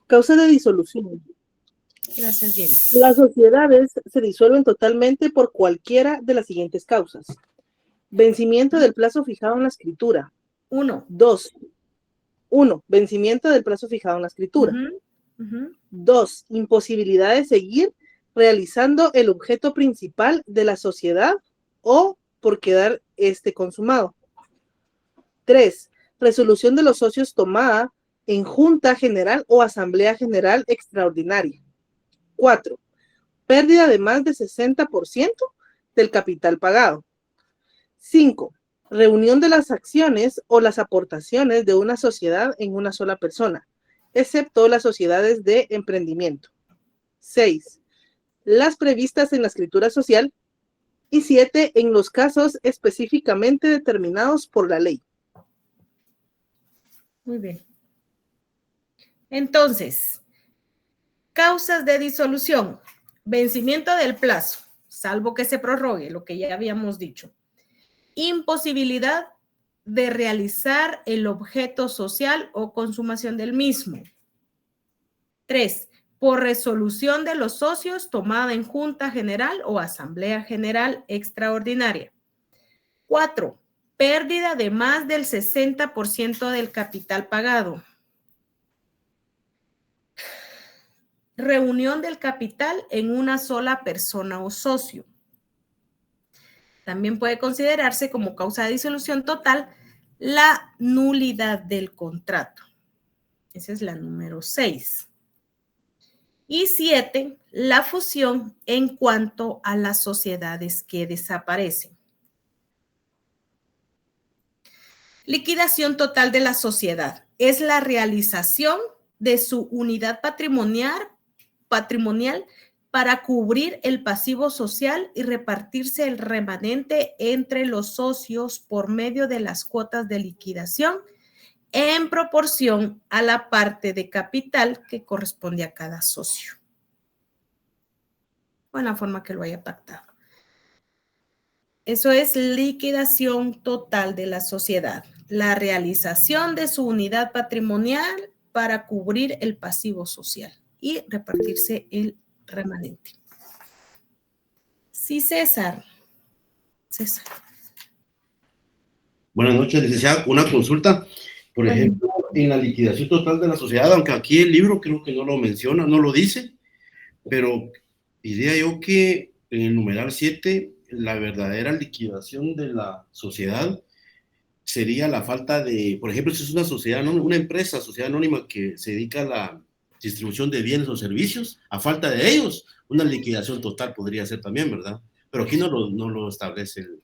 Causa de disolución. Gracias, Jenny. Las sociedades se disuelven totalmente por cualquiera de las siguientes causas. Vencimiento del plazo fijado en la escritura. 1. Vencimiento del plazo fijado en la escritura. 2. Imposibilidad de seguir realizando el objeto principal de la sociedad o por quedar consumado. 3. Resolución de los socios tomada en Junta General o Asamblea General Extraordinaria. 4. Pérdida de más de 60% del capital pagado. 5. Reunión de las acciones o las aportaciones de una sociedad en una sola persona, excepto las sociedades de emprendimiento. 6. Las previstas en la escritura social. Y 7. En los casos específicamente determinados por la ley. Muy bien. Entonces, causas de disolución. Vencimiento del plazo, salvo que se prorrogue, lo que ya habíamos dicho. Imposibilidad de realizar el objeto social o consumación del mismo. 3. por resolución de los socios tomada en Junta General o Asamblea General Extraordinaria. 4. Pérdida de más del 60% del capital pagado. Reunión del capital en una sola persona o socio. También puede considerarse como causa de disolución total la nulidad del contrato. Esa es la número 6. Y 7, la fusión en cuanto a las sociedades que desaparecen. Liquidación total de la sociedad es la realización de su unidad patrimonial para cubrir el pasivo social y repartirse el remanente entre los socios por medio de las cuotas de liquidación en proporción a la parte de capital que corresponde a cada socio. O en la forma que lo haya pactado. Eso es liquidación total de la sociedad. La realización de su unidad patrimonial para cubrir el pasivo social y repartirse el remanente. Sí, César. Buenas noches, licenciada. Una consulta. Por ejemplo, en la liquidación total de la sociedad, aunque aquí el libro creo que no lo menciona, no lo dice, pero diría yo que en el numeral 7, la verdadera liquidación de la sociedad sería la falta de, por ejemplo, si es una sociedad, una empresa, sociedad anónima que se dedica a la distribución de bienes o servicios, a falta de ellos, una liquidación total podría ser también, ¿verdad? Pero aquí no lo establece el...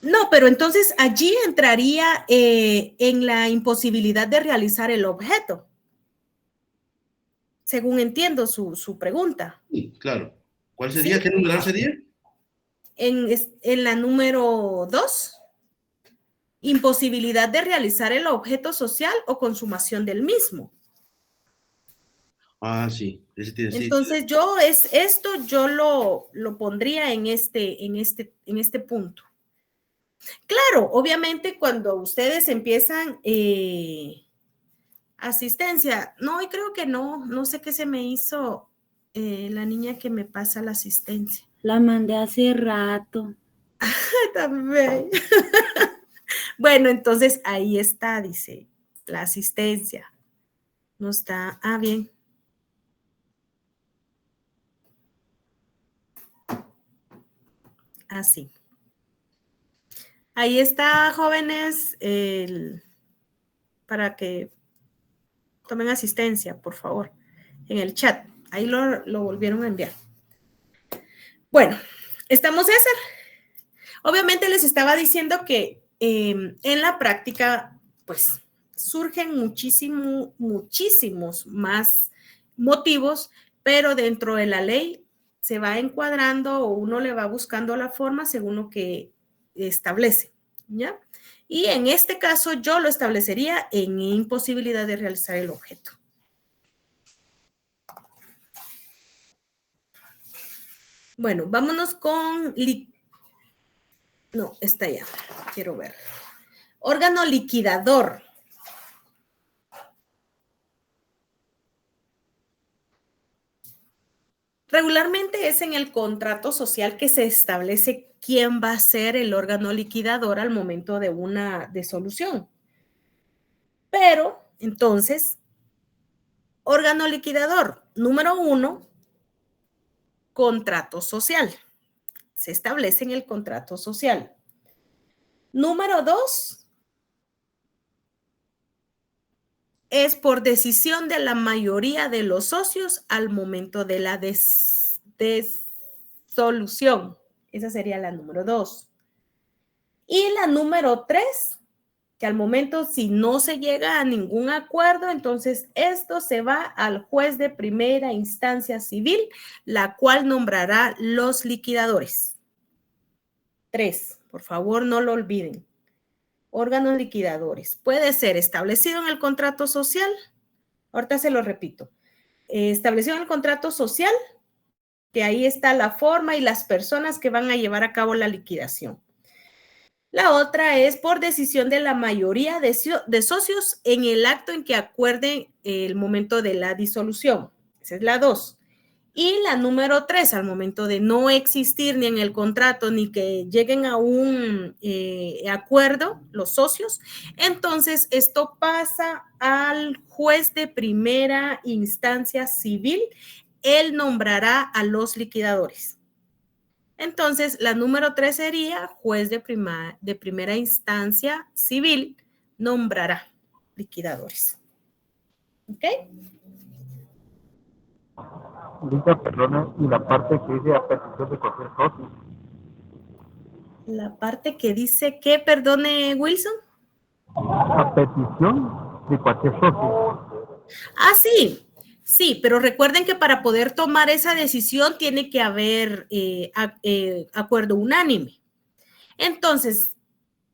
No, pero entonces allí entraría en la imposibilidad de realizar el objeto, según entiendo su pregunta. Sí, claro. ¿Cuál sería? ¿Sí? ¿Qué numeral sería? En la número 2, imposibilidad de realizar el objeto social o consumación del mismo. Ah, sí. Entonces esto yo lo pondría en este punto. Claro, obviamente cuando ustedes empiezan asistencia, no, y creo que no sé qué se me hizo la niña que me pasa la asistencia. La mandé hace rato. También. Bueno, entonces ahí está, dice, la asistencia. No está, bien. Así. Ahí está, jóvenes, para que tomen asistencia, por favor, en el chat. Ahí lo volvieron a enviar. Bueno, ¿estamos, César? Obviamente les estaba diciendo que en la práctica, pues, surgen muchísimos más motivos, pero dentro de la ley se va encuadrando o uno le va buscando la forma según lo que establece, ¿ya? Y en este caso yo lo establecería en imposibilidad de realizar el objeto. Bueno, vámonos con... No, está ya. Quiero ver. Órgano liquidador. Regularmente es en el contrato social que se establece quién va a ser el órgano liquidador al momento de una disolución. Pero, entonces, órgano liquidador, número 1, contrato social. Se establece en el contrato social. Número 2, es por decisión de la mayoría de los socios al momento de la disolución. Esa sería la número 2. Y la número 3, que al momento si no se llega a ningún acuerdo, entonces esto se va al juez de primera instancia civil, la cual nombrará los liquidadores. 3, por favor no lo olviden. Órganos liquidadores. Puede ser establecido en el contrato social, ahorita se lo repito, establecido en el contrato social, que ahí está la forma y las personas que van a llevar a cabo la liquidación. La otra es por decisión de la mayoría de socios en el acto en que acuerden el momento de la disolución. Esa es la 2. Y la número 3, al momento de no existir ni en el contrato ni que lleguen a un acuerdo los socios, entonces esto pasa al juez de primera instancia civil. Él nombrará a los liquidadores. Entonces, la número 3 sería juez de primera instancia civil nombrará liquidadores. ¿Ok? Dice, perdone, y la parte que dice a petición de cualquier socio. La parte que dice que, perdone, Wilson. A petición de cualquier socio. Ah, sí. Sí, pero recuerden que para poder tomar esa decisión tiene que haber acuerdo unánime. Entonces,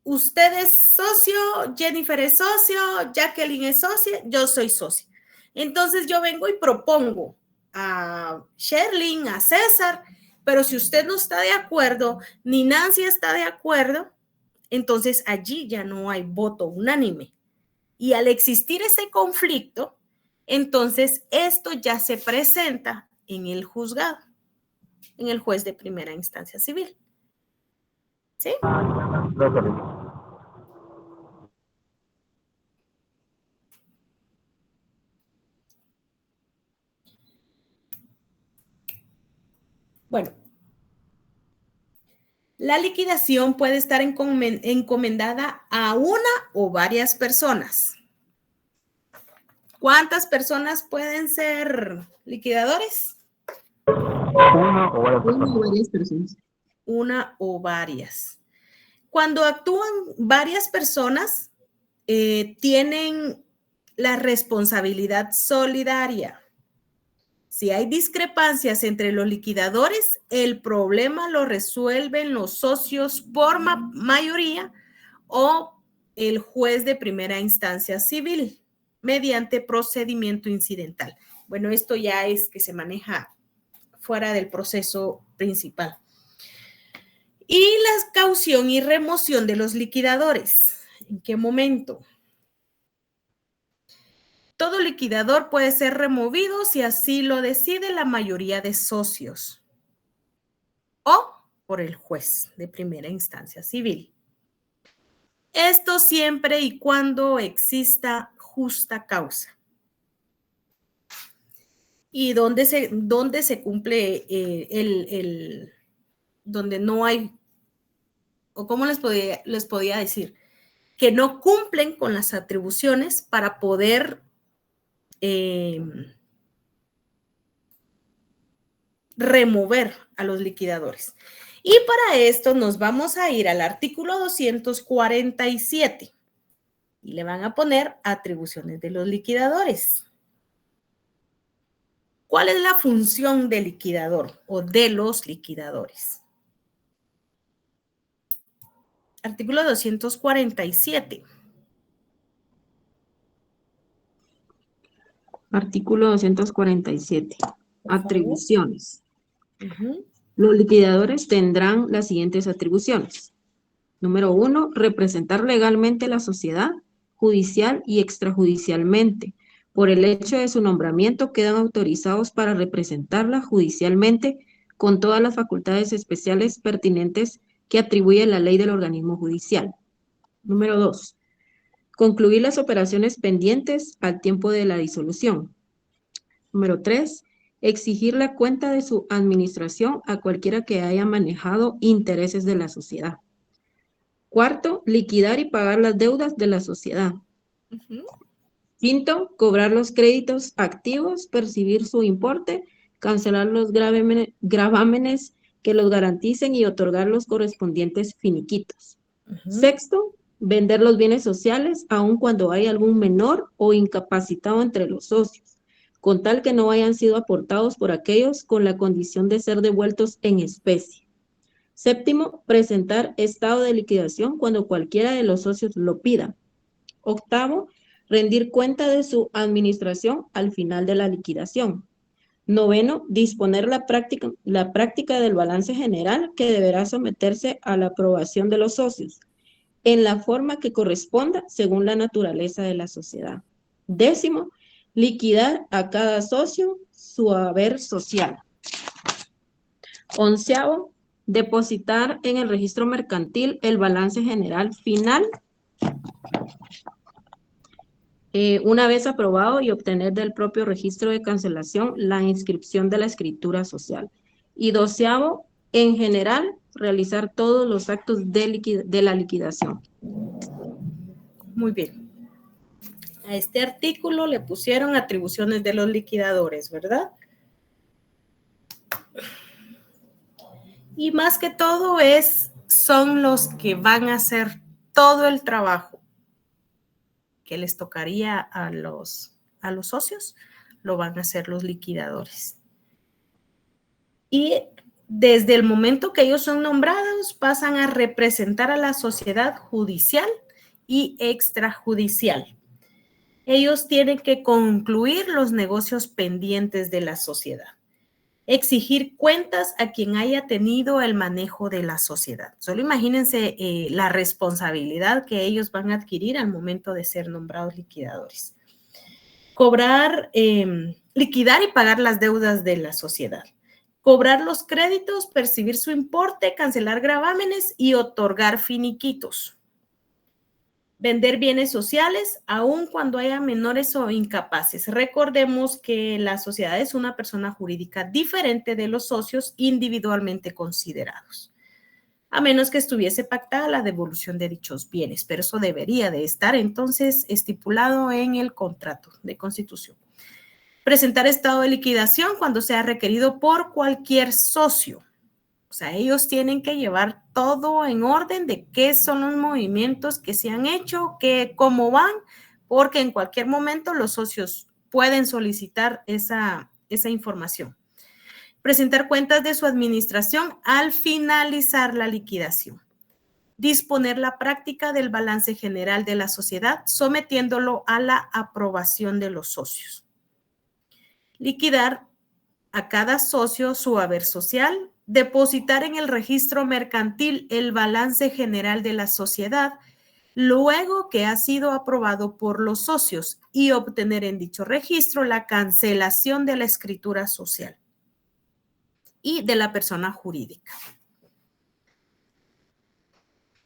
usted es socio, Jennifer es socio, Jacqueline es socia, yo soy socia. Entonces, yo vengo y propongo a Sherlyn, a César, pero si usted no está de acuerdo, ni Nancy está de acuerdo, entonces allí ya no hay voto unánime. Y al existir ese conflicto, entonces esto ya se presenta en el juzgado, en el juez de primera instancia civil. ¿Sí? Bueno, la liquidación puede estar encomendada a una o varias personas. ¿Cuántas personas pueden ser liquidadores? Una o varias personas. Una o varias. Cuando actúan varias personas, tienen la responsabilidad solidaria. Si hay discrepancias entre los liquidadores, el problema lo resuelven los socios por mayoría o el juez de primera instancia civil mediante procedimiento incidental. Bueno, esto ya es que se maneja fuera del proceso principal. Y la caución y remoción de los liquidadores. ¿En qué momento? Todo liquidador puede ser removido si así lo decide la mayoría de socios o por el juez de primera instancia civil. Esto siempre y cuando exista justa causa. ¿Y dónde se cumple donde no hay, o cómo les podía decir? Que no cumplen con las atribuciones para poder remover a los liquidadores. Y para esto nos vamos a ir al artículo 247 y le van a poner atribuciones de los liquidadores. ¿Cuál es la función del liquidador o de los liquidadores? Artículo 247. Artículo 247. Atribuciones. Los liquidadores tendrán las siguientes atribuciones. Número 1, representar legalmente la sociedad, judicial y extrajudicialmente. Por el hecho de su nombramiento, quedan autorizados para representarla judicialmente con todas las facultades especiales pertinentes que atribuye la ley del organismo judicial. Número 2, concluir las operaciones pendientes al tiempo de la disolución. Número 3, exigir la cuenta de su administración a cualquiera que haya manejado intereses de la sociedad. Cuarto, liquidar y pagar las deudas de la sociedad. Quinto, cobrar los créditos activos, percibir su importe, cancelar los gravámenes que los garanticen y otorgar los correspondientes finiquitos. Sexto, vender los bienes sociales aun cuando hay algún menor o incapacitado entre los socios, con tal que no hayan sido aportados por aquellos con la condición de ser devueltos en especie. Séptimo, presentar estado de liquidación cuando cualquiera de los socios lo pida. Octavo, rendir cuenta de su administración al final de la liquidación. Noveno, disponer la práctica del balance general que deberá someterse a la aprobación de los socios, en la forma que corresponda según la naturaleza de la sociedad. Décimo, Liquidar a cada socio su haber social. 11º, depositar en el registro mercantil el balance general final una vez aprobado y obtener del propio registro de cancelación la inscripción de la escritura social. Y 12º, en general, realizar todos los actos de la liquidación. Muy bien. A este artículo le pusieron atribuciones de los liquidadores, ¿verdad? Y más que todo son los que van a hacer todo el trabajo que les tocaría a los socios, lo van a hacer los liquidadores. Y desde el momento que ellos son nombrados, pasan a representar a la sociedad judicial y extrajudicial. Ellos tienen que concluir los negocios pendientes de la sociedad, exigir cuentas a quien haya tenido el manejo de la sociedad. Solo imagínense la responsabilidad que ellos van a adquirir al momento de ser nombrados liquidadores. Liquidar y pagar las deudas de la sociedad. Cobrar los créditos, percibir su importe, cancelar gravámenes y otorgar finiquitos. Vender bienes sociales, aun cuando haya menores o incapaces. Recordemos que la sociedad es una persona jurídica diferente de los socios individualmente considerados, a menos que estuviese pactada la devolución de dichos bienes, pero eso debería de estar entonces estipulado en el contrato de constitución. Presentar estado de liquidación cuando sea requerido por cualquier socio. O sea, ellos tienen que llevar todo en orden de qué son los movimientos que se han hecho, cómo van, porque en cualquier momento los socios pueden solicitar esa información. Presentar cuentas de su administración al finalizar la liquidación. Disponer la práctica del balance general de la sociedad, sometiéndolo a la aprobación de los socios. Liquidar a cada socio su haber social. Depositar en el registro mercantil el balance general de la sociedad luego que ha sido aprobado por los socios y obtener en dicho registro la cancelación de la escritura social y de la persona jurídica.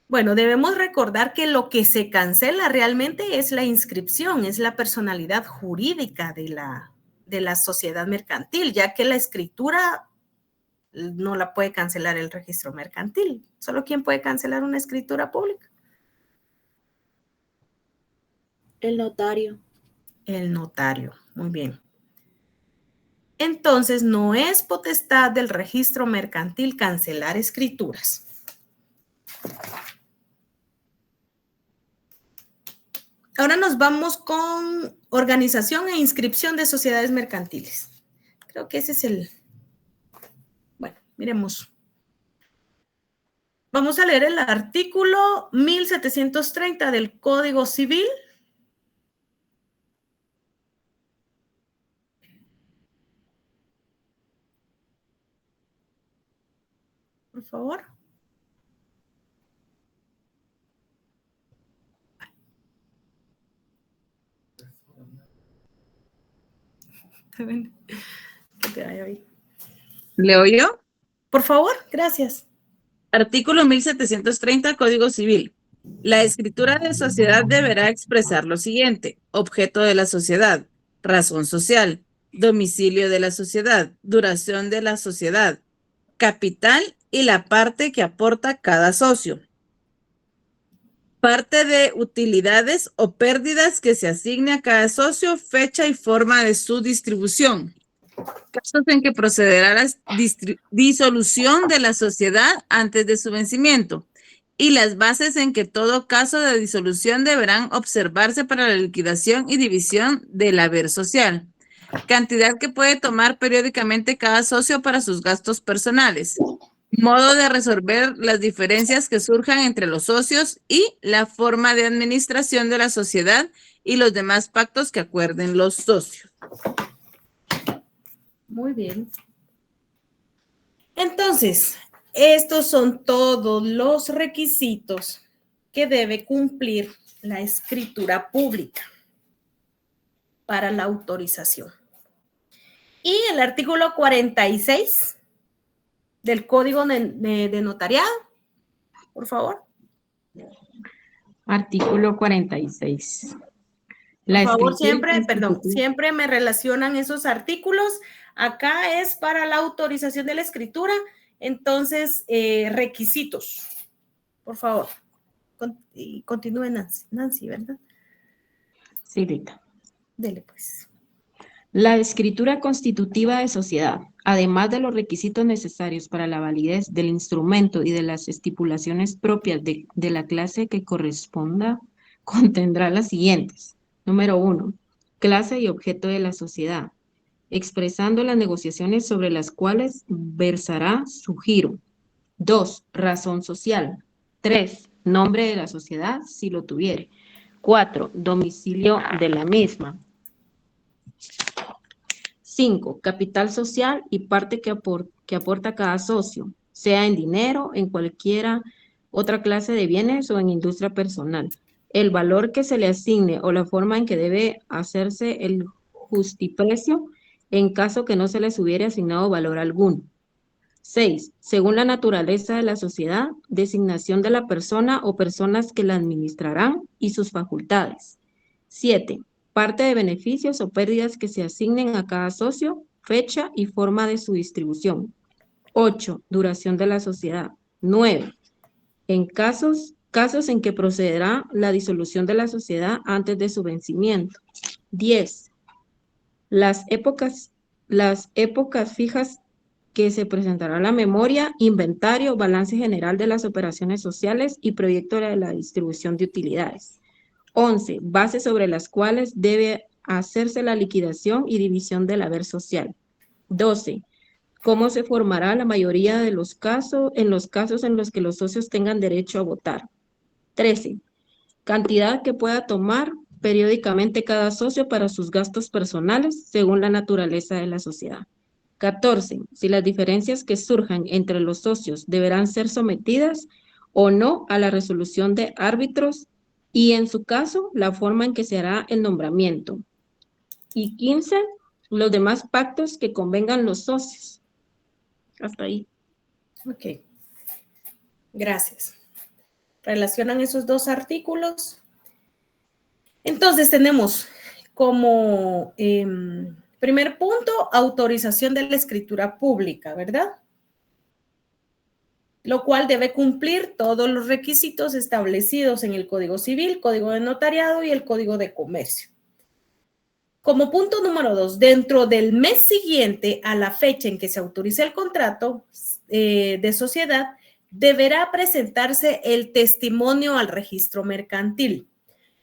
Bueno, debemos recordar que lo que se cancela realmente es la inscripción, es la personalidad jurídica de la sociedad mercantil, ya que la escritura no la puede cancelar el registro mercantil. ¿Solo quién puede cancelar una escritura pública? El notario. El notario, muy bien. Entonces, no es potestad del registro mercantil cancelar escrituras. Ahora nos vamos con organización e inscripción de sociedades mercantiles. Creo que ese es el... Bueno, miremos. Vamos a leer el artículo 1730 del Código Civil. Por favor. Que te vaya bien. ¿Leo yo? Por favor, gracias. Artículo 1730, Código Civil. La escritura de sociedad deberá expresar lo siguiente: objeto de la sociedad, razón social, domicilio de la sociedad, duración de la sociedad, capital y la parte que aporta cada socio. Parte de utilidades o pérdidas que se asigne a cada socio, fecha y forma de su distribución. Casos en que procederá la disolución de la sociedad antes de su vencimiento y las bases en que todo caso de disolución deberán observarse para la liquidación y división del haber social. Cantidad que puede tomar periódicamente cada socio para sus gastos personales. Modo de resolver las diferencias que surjan entre los socios y la forma de administración de la sociedad y los demás pactos que acuerden los socios. Muy bien. Entonces, estos son todos los requisitos que debe cumplir la escritura pública. para la autorización. Y el artículo 46 del Código de Notariado, por favor. Artículo 46. Por favor, siempre me relacionan esos artículos. Acá es para la autorización de la escritura. Entonces, requisitos. Por favor. Continúe Nancy, ¿verdad? Sí, Rita. Dele, pues. La escritura constitutiva de sociedad, además de los requisitos necesarios para la validez del instrumento y de las estipulaciones propias de la clase que corresponda, contendrá las siguientes. Número 1. Clase y objeto de la sociedad, expresando las negociaciones sobre las cuales versará su giro. 2. Razón social. 3. Nombre de la sociedad, si lo tuviere. 4. Domicilio de la misma. 5. Capital social y parte que aporta cada socio, sea en dinero, en cualquiera otra clase de bienes o en industria personal. El valor que se le asigne o la forma en que debe hacerse el justiprecio en caso que no se les hubiere asignado valor alguno. 6. Según la naturaleza de la sociedad, designación de la persona o personas que la administrarán y sus facultades. 7. Parte de beneficios o pérdidas que se asignen a cada socio, fecha y forma de su distribución. 8. Duración de la sociedad. 9. En casos en que procederá la disolución de la sociedad antes de su vencimiento. 10. Las épocas fijas que se presentará la memoria, inventario, balance general de las operaciones sociales y proyecto de la distribución de utilidades. 11. Bases sobre las cuales debe hacerse la liquidación y división del haber social. 12. Cómo se formará la mayoría de los casos en los que los socios tengan derecho a votar. 13. Cantidad que pueda tomar periódicamente cada socio para sus gastos personales según la naturaleza de la sociedad. 14. Si las diferencias que surjan entre los socios deberán ser sometidas o no a la resolución de árbitros y, en su caso, la forma en que se hará el nombramiento. Y 15. Los demás pactos que convengan los socios. Hasta ahí. Ok. Gracias. Relacionan esos dos artículos. Entonces tenemos como primer punto, autorización de la escritura pública, ¿verdad? Lo cual debe cumplir todos los requisitos establecidos en el Código Civil, Código de Notariado y el Código de Comercio. Como punto número 2, dentro del mes siguiente a la fecha en que se autorice el contrato de sociedad, deberá presentarse el testimonio al registro mercantil,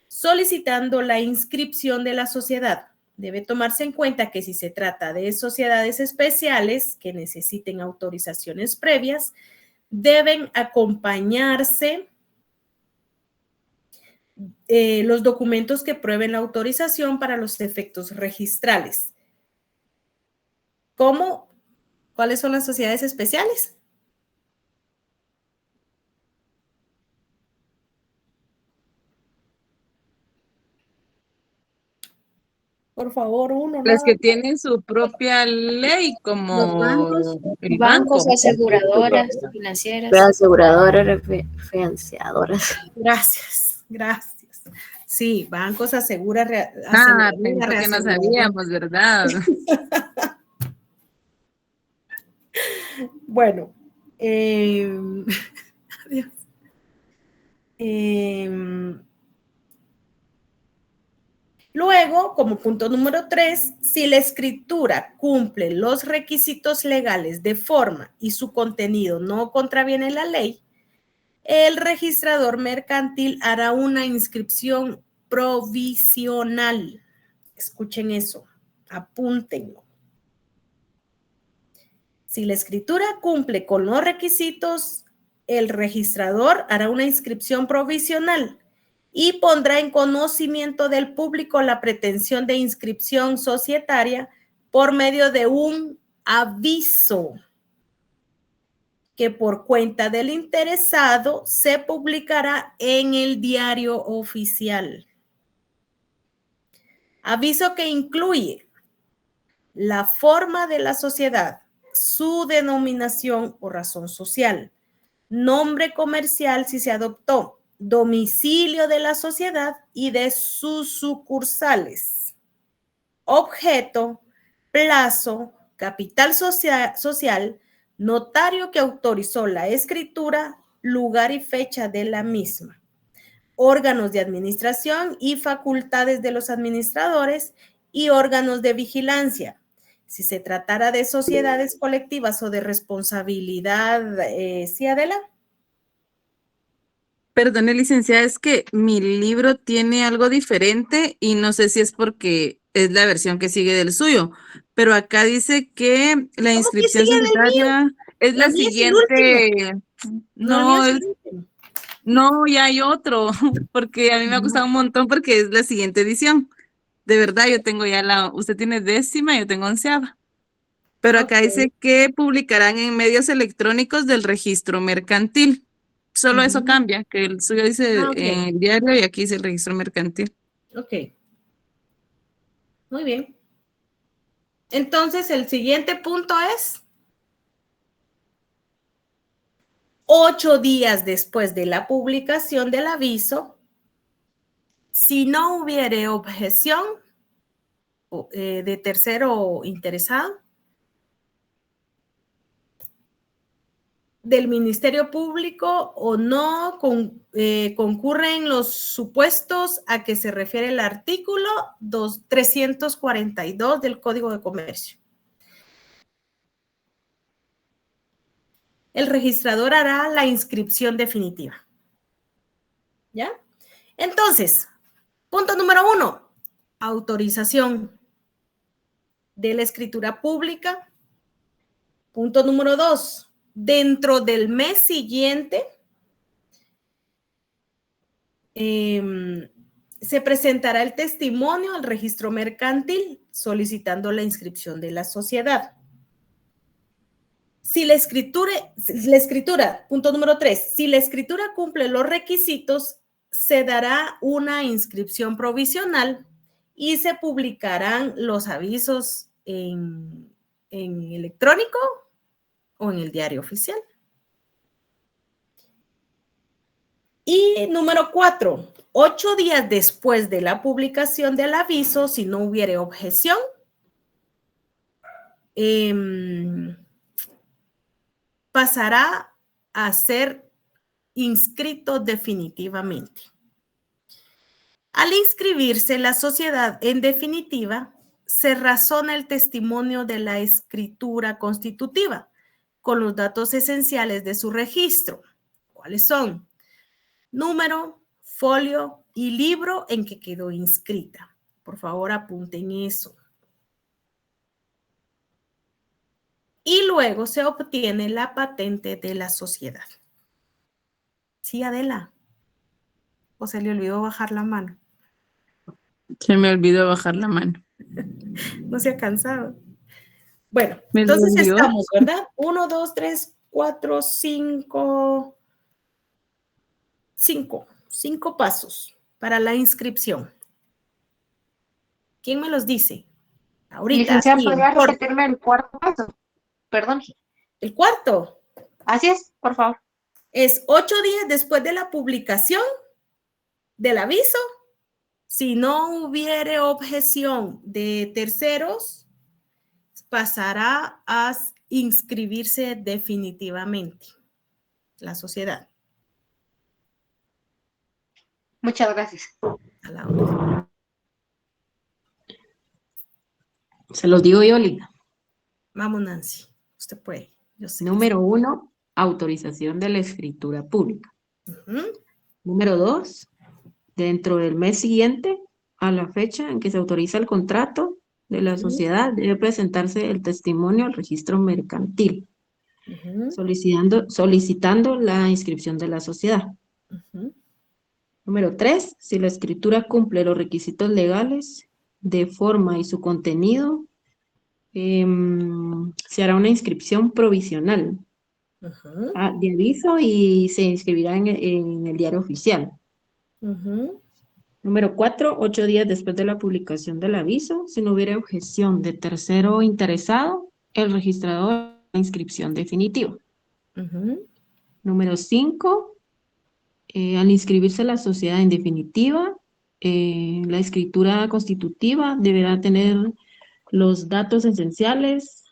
solicitando la inscripción de la sociedad. Debe tomarse en cuenta que si se trata de sociedades especiales que necesiten autorizaciones previas, deben acompañarse los documentos que prueben la autorización para los efectos registrales. ¿Cómo? ¿Cuáles son las sociedades especiales? Por favor, uno. Las que tienen su propia ley, como el bancos, banco. aseguradoras, financieras. Aseguradoras, financiadoras. Gracias, gracias. Sí, bancos, Pensó que no sabíamos, ¿verdad? Bueno, adiós. Luego, como punto número 3, si la escritura cumple los requisitos legales de forma y su contenido no contraviene la ley, el registrador mercantil hará una inscripción provisional. Escuchen eso, apúntenlo. Si la escritura cumple con los requisitos, el registrador hará una inscripción provisional y pondrá en conocimiento del público la pretensión de inscripción societaria por medio de un aviso que por cuenta del interesado se publicará en el diario oficial. Aviso que incluye la forma de la sociedad, su denominación o razón social, nombre comercial si se adoptó, domicilio de la sociedad y de sus sucursales, objeto, plazo, capital social, notario que autorizó la escritura, lugar y fecha de la misma, órganos de administración y facultades de los administradores y órganos de vigilancia. Si se tratara de sociedades colectivas o de responsabilidad, ¿sí, Adela? Perdone, licenciada, es que mi libro tiene algo diferente y no sé si es porque es la versión que sigue del suyo, pero acá dice que la inscripción societaria es la siguiente. No, no, ya hay otro, porque a mí me ha gustado un montón porque es la siguiente edición. De verdad, yo tengo ya usted tiene 10ª, yo tengo 11ª. Pero acá dice que publicarán en medios electrónicos del registro mercantil. Solo eso cambia, que el suyo dice en el diario y aquí dice el registro mercantil. Ok. Muy bien. Entonces, el siguiente punto es 8 días después de la publicación del aviso, si no hubiere objeción de tercero interesado, del Ministerio Público o no concurren los supuestos a que se refiere el artículo 342 del Código de Comercio. El registrador hará la inscripción definitiva. ¿Ya? Entonces, punto número 1, autorización de la escritura pública. Punto número 2, dentro del mes siguiente se presentará el testimonio al registro mercantil solicitando la inscripción de la sociedad. Si la escritura, punto número 3, si la escritura cumple los requisitos, se dará una inscripción provisional y se publicarán los avisos en electrónico o en el diario oficial. Y número 4, 8 días después de la publicación del aviso, si no hubiere objeción, pasará a ser inscrito definitivamente. Al inscribirse la sociedad en definitiva, se razona el testimonio de la escritura constitutiva con los datos esenciales de su registro. ¿Cuáles son? Número, folio y libro en que quedó inscrita. Por favor, apunten eso. Y luego se obtiene la patente de la sociedad. ¿Sí, Adela? ¿O se le olvidó bajar la mano? Se me olvidó bajar la mano. No se ha cansado. Bueno, entonces estamos, ¿verdad? 1, 2, 3, 4, 5. 5 pasos para la inscripción. ¿Quién me los dice? Ahorita. Licenciada, ¿podría repetirme el cuarto paso? Perdón. ¿El cuarto? Así es, por favor. Es 8 días después de la publicación del aviso. Si no hubiere objeción de terceros, pasará a inscribirse definitivamente la sociedad. Muchas gracias. A la hora. Se los digo yo, Lina. Vamos, Nancy. Usted puede. Yo sé. Número 1, autorización de la escritura pública. Número 2, dentro del mes siguiente a la fecha en que se autoriza el contrato de la sociedad, debe presentarse el testimonio al registro mercantil, solicitando la inscripción de la sociedad. Número 3, si la escritura cumple los requisitos legales de forma y su contenido, se hará una inscripción provisional de aviso y se inscribirá en el diario oficial. Número 4, 8 días después de la publicación del aviso, si no hubiera objeción de tercero interesado, el registrador hará la inscripción definitiva. Número 5, al inscribirse la sociedad en definitiva, la escritura constitutiva deberá tener los datos esenciales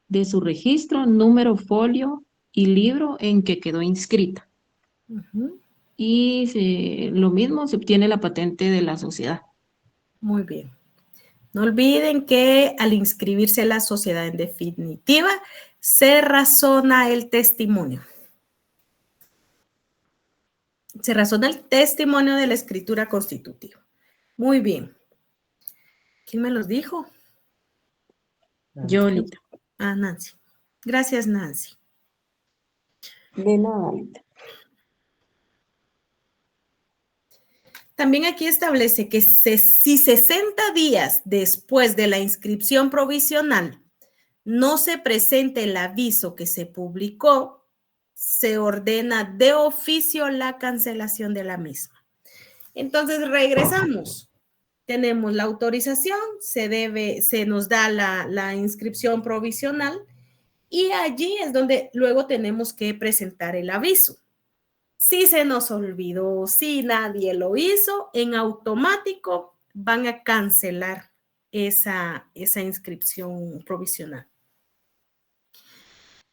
de su registro, número, folio y libro en que quedó inscrita. Y lo mismo, se obtiene la patente de la sociedad. Muy bien. No olviden que al inscribirse la sociedad en definitiva, se razona el testimonio. Se razona el testimonio de la escritura constitutiva. Muy bien. ¿Quién me los dijo? Yo, Lita. Ah, Nancy. Gracias, Nancy. De nada, Lita. También aquí establece que si 60 días después de la inscripción provisional no se presenta el aviso que se publicó, se ordena de oficio la cancelación de la misma. Entonces, regresamos. Tenemos la autorización, se nos da la inscripción provisional y allí es donde luego tenemos que presentar el aviso. Si se nos olvidó, si nadie lo hizo, en automático van a cancelar esa inscripción provisional,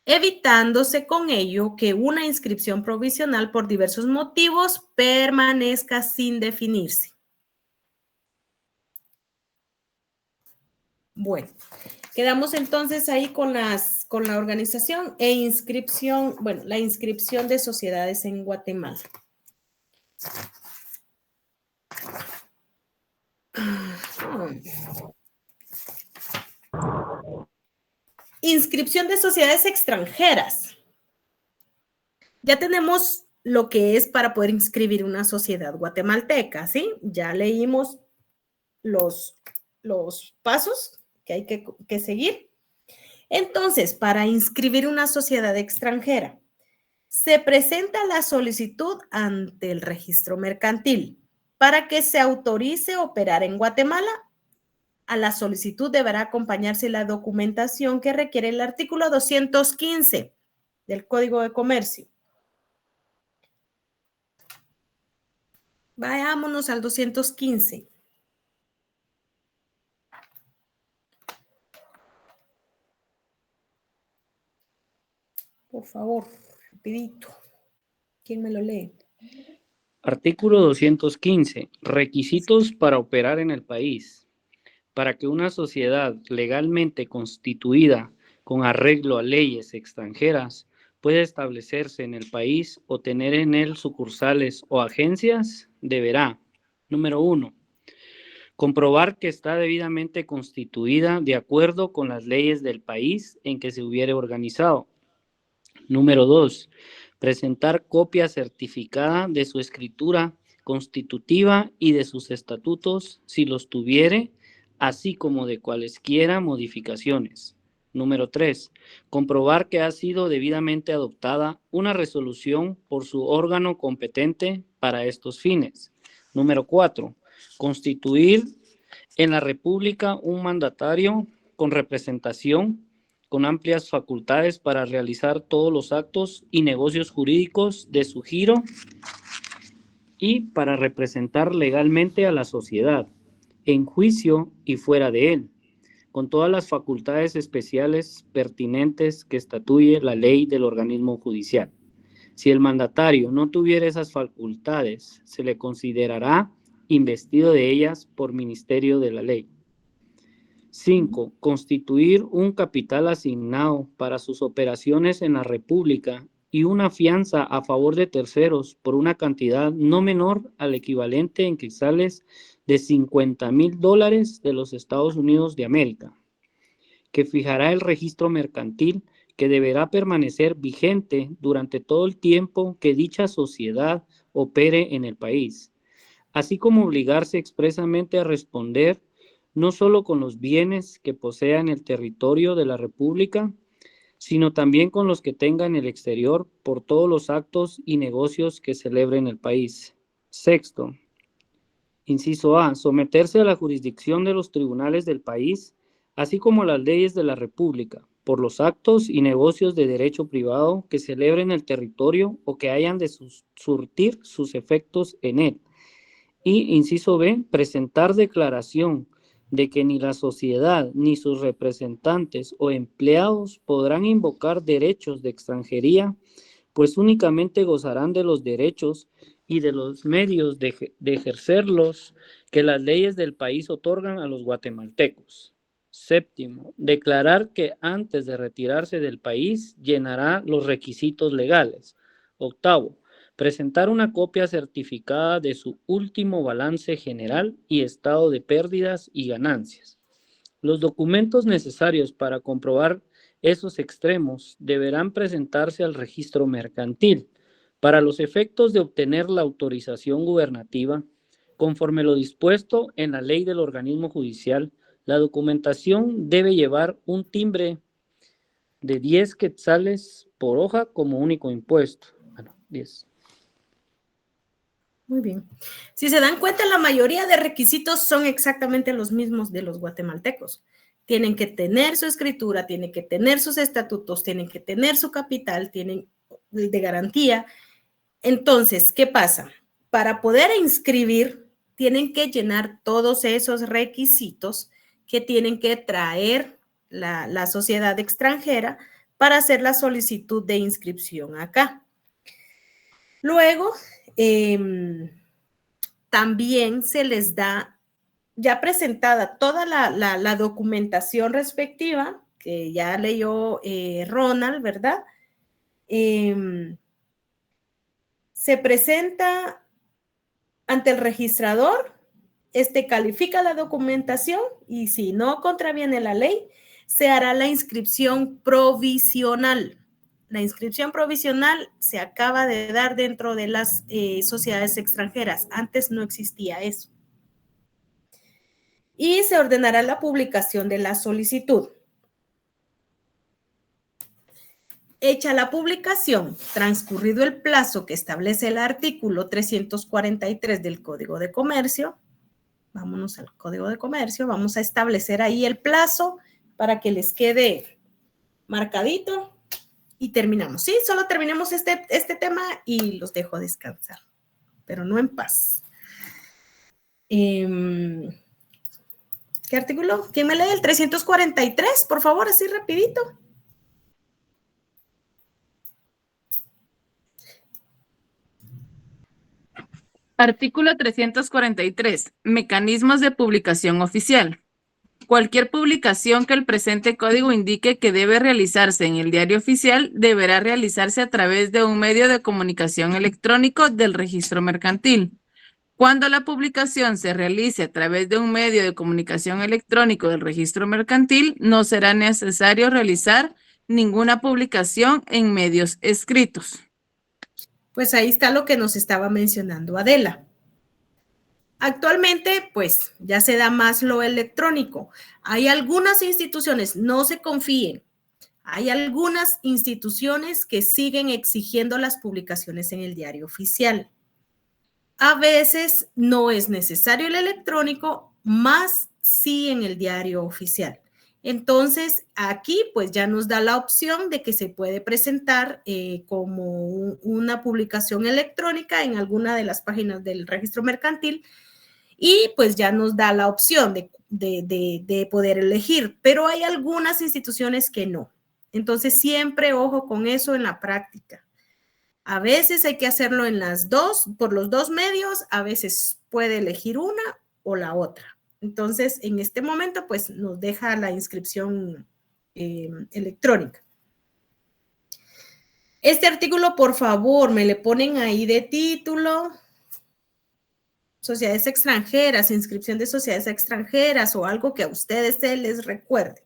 evitándose con ello que una inscripción provisional por diversos motivos permanezca sin definirse. Bueno, quedamos entonces ahí con la organización e inscripción, bueno, la inscripción de sociedades en Guatemala. Inscripción de sociedades extranjeras. Ya tenemos lo que es para poder inscribir una sociedad guatemalteca, ¿sí? Ya leímos los pasos que hay que seguir. Entonces, para inscribir una sociedad extranjera, se presenta la solicitud ante el registro mercantil. Para que se autorice operar en Guatemala, a la solicitud deberá acompañarse la documentación que requiere el artículo 215 del Código de Comercio. Vayámonos al 215. Por favor, rapidito. ¿Quién me lo lee? Artículo 215. Requisitos para operar en el país. Para que una sociedad legalmente constituida con arreglo a leyes extranjeras pueda establecerse en el país o tener en él sucursales o agencias, deberá, número 1, comprobar que está debidamente constituida de acuerdo con las leyes del país en que se hubiere organizado. Número 2, presentar copia certificada de su escritura constitutiva y de sus estatutos, si los tuviere, así como de cualesquiera modificaciones. Número 3, comprobar que ha sido debidamente adoptada una resolución por su órgano competente para estos fines. Número 4, constituir en la República un mandatario con representación con amplias facultades para realizar todos los actos y negocios jurídicos de su giro y para representar legalmente a la sociedad, en juicio y fuera de él, con todas las facultades especiales pertinentes que estatúe la ley del organismo judicial. Si el mandatario no tuviera esas facultades, se le considerará investido de ellas por ministerio de la ley. 5. Constituir un capital asignado para sus operaciones en la República y una fianza a favor de terceros por una cantidad no menor al equivalente en quetzales de $50,000 de los Estados Unidos de América, que fijará el registro mercantil que deberá permanecer vigente durante todo el tiempo que dicha sociedad opere en el país, así como obligarse expresamente a responder no solo con los bienes que posea en el territorio de la República, sino también con los que tenga en el exterior por todos los actos y negocios que celebre en el país. 6. Inciso A, someterse a la jurisdicción de los tribunales del país, así como las leyes de la República, por los actos y negocios de derecho privado que celebren el territorio o que hayan de surtir sus efectos en él. Y, inciso B, presentar declaración de que ni la sociedad ni sus representantes o empleados podrán invocar derechos de extranjería, pues únicamente gozarán de los derechos y de los medios de ejercerlos que las leyes del país otorgan a los guatemaltecos. Séptimo, declarar que antes de retirarse del país llenará los requisitos legales. Octavo, presentar una copia certificada de su último balance general y estado de pérdidas y ganancias. Los documentos necesarios para comprobar esos extremos deberán presentarse al registro mercantil para los efectos de obtener la autorización gubernativa, conforme lo dispuesto en la ley del organismo judicial. La documentación debe llevar un timbre de 10 quetzales por hoja como único impuesto. Bueno, 10. Muy bien. Si se dan cuenta, la mayoría de requisitos son exactamente los mismos de los guatemaltecos. Tienen que tener su escritura, tienen que tener sus estatutos, tienen que tener su capital, tienen de garantía. Entonces, ¿qué pasa? Para poder inscribir, tienen que llenar todos esos requisitos que tienen que traer la sociedad extranjera para hacer la solicitud de inscripción acá. Luego, también se les da, ya presentada toda la documentación respectiva, que ya leyó Ronald, ¿verdad? Se presenta ante el registrador, califica la documentación y si no contraviene la ley, se hará la inscripción provisional. La inscripción provisional se acaba de dar dentro de las sociedades extranjeras. Antes no existía eso. Y se ordenará la publicación de la solicitud. Hecha la publicación, transcurrido el plazo que establece el artículo 343 del Código de Comercio, vámonos al Código de Comercio, vamos a establecer ahí el plazo para que les quede marcadito. Y terminamos, ¿sí? Solo terminemos este tema y los dejo descansar, pero no en paz. ¿Qué artículo? ¿Quién me lee? El 343, por favor, así rapidito. Artículo 343. Mecanismos de publicación oficial. Cualquier publicación que el presente código indique que debe realizarse en el diario oficial deberá realizarse a través de un medio de comunicación electrónico del registro mercantil. Cuando la publicación se realice a través de un medio de comunicación electrónico del registro mercantil, no será necesario realizar ninguna publicación en medios escritos. Pues ahí está lo que nos estaba mencionando Adela. Actualmente, pues, ya se da más lo electrónico. Hay algunas instituciones, no se confíen, hay algunas instituciones que siguen exigiendo las publicaciones en el diario oficial. A veces no es necesario el electrónico, más sí en el diario oficial. Entonces, aquí pues ya nos da la opción de que se puede presentar como una publicación electrónica en alguna de las páginas del registro mercantil y pues ya nos da la opción de poder elegir, pero hay algunas instituciones que no. Entonces, siempre ojo con eso en la práctica. A veces hay que hacerlo en por los dos medios, a veces puede elegir una o la otra. Entonces, en este momento, pues nos deja la inscripción electrónica. Este artículo, por favor, me le ponen ahí de título. Sociedades extranjeras, inscripción de sociedades extranjeras o algo que a ustedes se les recuerde.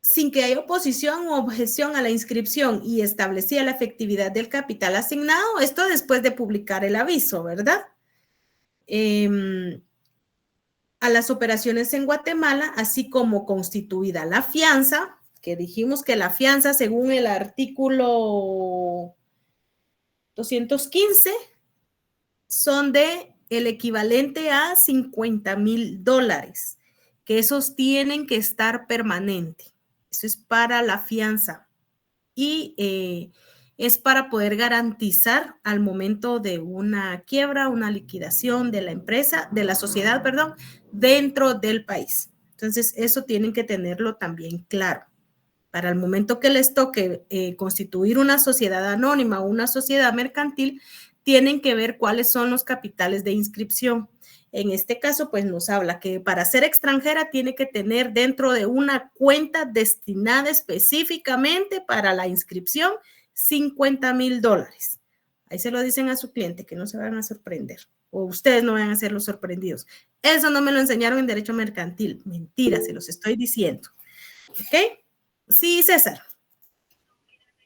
Sin que haya oposición u objeción a la inscripción y establecida la efectividad del capital asignado, esto después de publicar el aviso, ¿verdad? a las operaciones en Guatemala, así como constituida la fianza, que dijimos que la fianza, según el artículo 215, son de el equivalente a $50,000, que esos tienen que estar permanente. Eso es para la fianza y es para poder garantizar al momento de una quiebra, una liquidación de la empresa, de la sociedad, perdón, dentro del país. Entonces, eso tienen que tenerlo también claro. Para el momento que les toque constituir una sociedad anónima o una sociedad mercantil, tienen que ver cuáles son los capitales de inscripción. En este caso, pues nos habla que para ser extranjera tiene que tener dentro de una cuenta destinada específicamente para la inscripción $50,000. Ahí se lo dicen a su cliente, que no se van a sorprender. O ustedes no van a ser los sorprendidos. Eso no me lo enseñaron en derecho mercantil. Mentira, se los estoy diciendo. ¿Ok? Sí, César.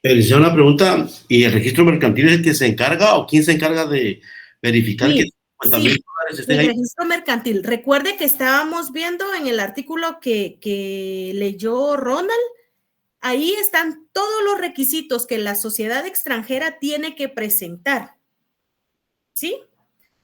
Licenciada, una pregunta. ¿Y el registro mercantil es el que se encarga o quién se encarga de verificar que $50,000 estén ahí? El registro mercantil. Recuerde que estábamos viendo en el artículo que leyó Ronald. Ahí están todos los requisitos que la sociedad extranjera tiene que presentar. ¿Sí?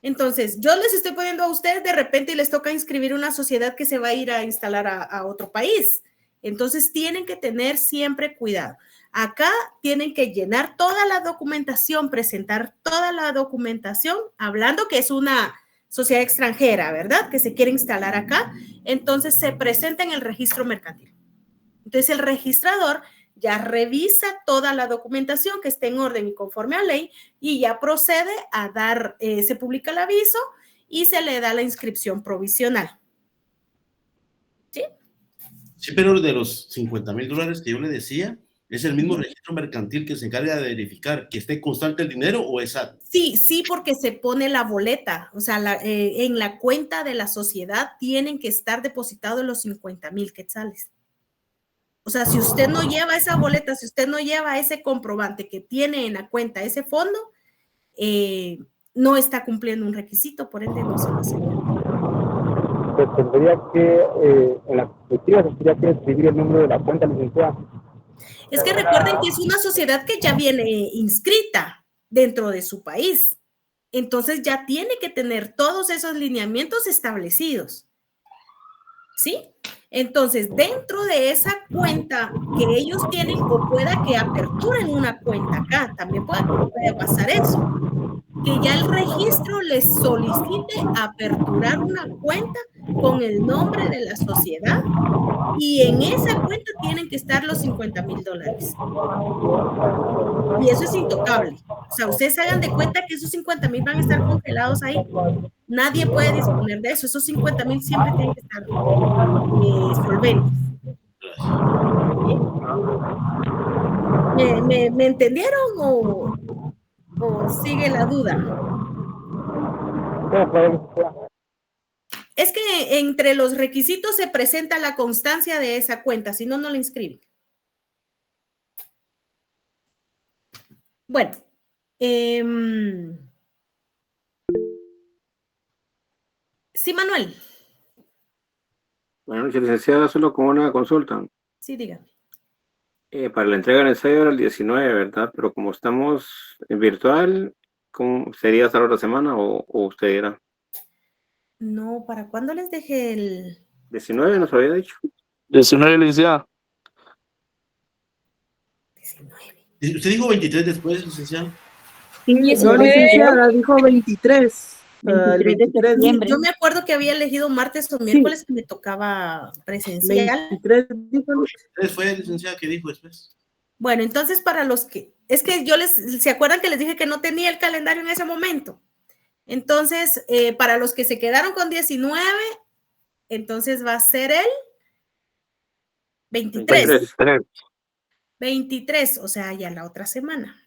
Entonces, yo les estoy poniendo a ustedes de repente y les toca inscribir una sociedad que se va a ir a instalar a otro país. Entonces, tienen que tener siempre cuidado. Acá tienen que llenar toda la documentación, presentar toda la documentación, hablando que es una sociedad extranjera, ¿verdad? Que se quiere instalar acá. Entonces, se presenta en el registro mercantil. Entonces, el registrador ya revisa toda la documentación que esté en orden y conforme a ley y ya procede a dar, se publica el aviso y se le da la inscripción provisional. ¿Sí? Sí, pero de los $50,000 que yo le decía, ¿es el mismo registro mercantil que se encarga de verificar que esté constante el dinero o es SAT? Sí, sí, porque se pone la boleta, o sea, en la cuenta de la sociedad tienen que estar depositados los 50,000 quetzales. O sea, si usted no lleva esa boleta, si usted no lleva ese comprobante que tiene en la cuenta ese fondo, no está cumpliendo un requisito, por ende no se lo hace. Pues tendría que, en la perspectiva, se tendría que escribir el número de la cuenta, licenciada. Es que recuerden que es una sociedad que ya viene inscrita dentro de su país. Entonces ya tiene que tener todos esos lineamientos establecidos. ¿Sí? Entonces, dentro de esa cuenta que ellos tienen, o pueda que aperturen una cuenta acá, también puede pasar eso, que ya el registro les solicite aperturar una cuenta con el nombre de la sociedad y en esa cuenta tienen que estar los $50,000. Y eso es intocable. O sea, ustedes hagan de cuenta que esos 50,000 van a estar congelados ahí. Nadie puede disponer de eso. Esos 50,000 siempre tienen que estar solventes. ¿Me entendieron o sigue la duda? Es que entre los requisitos se presenta la constancia de esa cuenta, si no, no la inscriben. Bueno, sí, Manuel. Bueno, licenciada, solo con una consulta. Sí, dígame. Para la entrega del ensayo era el 19, ¿verdad? Pero como estamos en virtual, ¿cómo sería hasta la otra semana o usted era? No, ¿para cuándo les dejé el...? 19 nos había dicho. 19, licenciada. 19. ¿Usted dijo 23 después, licenciado? Sí, no, licenciada, dijo 23. 23 de septiembre. Yo me acuerdo que había elegido martes o miércoles que me tocaba presencial. 23 fue, licenciada, que dijo después. Bueno, entonces para los que... Es que ¿se acuerdan que les dije que no tenía el calendario en ese momento? Entonces, para los que se quedaron con 19, entonces va a ser el 23. 23, o sea, ya la otra semana.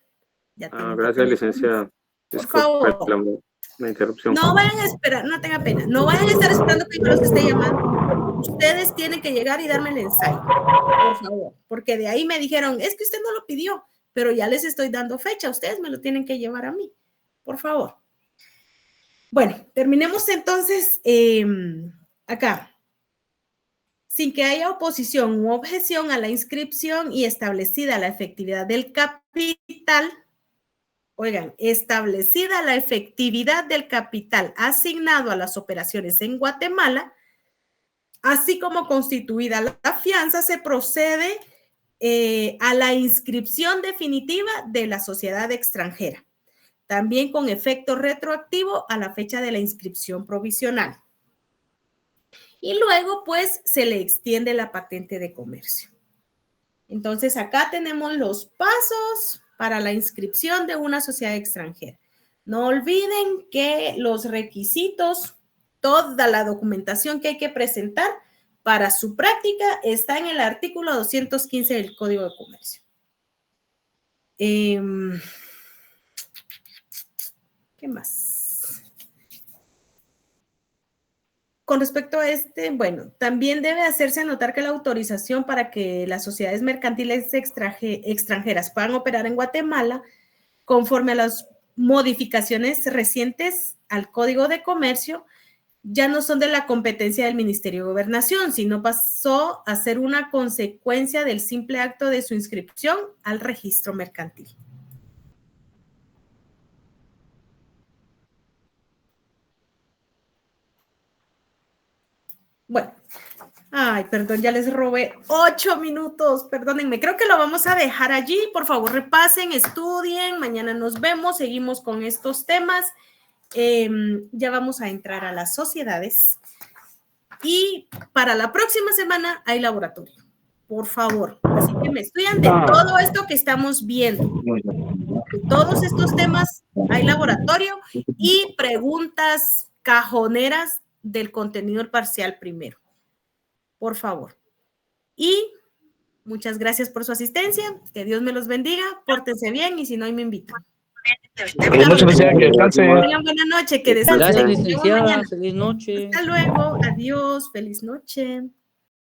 Ya gracias, licenciada. Por favor. La interrupción. No vayan a esperar, no tenga pena. No vayan a estar esperando que yo los esté llamando. Ustedes tienen que llegar y darme el ensayo, por favor. Porque de ahí me dijeron, es que usted no lo pidió, pero ya les estoy dando fecha. Ustedes me lo tienen que llevar a mí, por favor. Bueno, terminemos entonces acá. Sin que haya oposición u objeción a la inscripción y establecida la efectividad del capital, oigan, establecida la efectividad del capital asignado a las operaciones en Guatemala, así como constituida la fianza, se procede a la inscripción definitiva de la sociedad extranjera, también con efecto retroactivo a la fecha de la inscripción provisional. Y luego, pues, se le extiende la patente de comercio. Entonces, acá tenemos los pasos para la inscripción de una sociedad extranjera. No olviden que los requisitos, toda la documentación que hay que presentar para su práctica está en el artículo 215 del Código de Comercio. ¿Qué más? Con respecto a bueno, también debe hacerse notar que la autorización para que las sociedades mercantiles extranjeras puedan operar en Guatemala, conforme a las modificaciones recientes al Código de Comercio, ya no son de la competencia del Ministerio de Gobernación, sino pasó a ser una consecuencia del simple acto de su inscripción al registro mercantil. Bueno, ay, perdón, ya les robé 8 minutos, perdónenme, creo que lo vamos a dejar allí. Por favor, repasen, estudien, mañana nos vemos, seguimos con estos temas. Ya vamos a entrar a las sociedades y para la próxima semana hay laboratorio, por favor. Así que me estudian de todo esto que estamos viendo. De todos estos temas hay laboratorio y preguntas cajoneras del contenido parcial primero. Por favor. Y muchas gracias por su asistencia. Que Dios me los bendiga. Pórtense bien y si no, ahí me invitan. Buenas noches, licenciada, que descanse. Buenas noches, que descanse. Gracias, licenciada. Feliz noche. Hasta luego. Adiós. Feliz noche.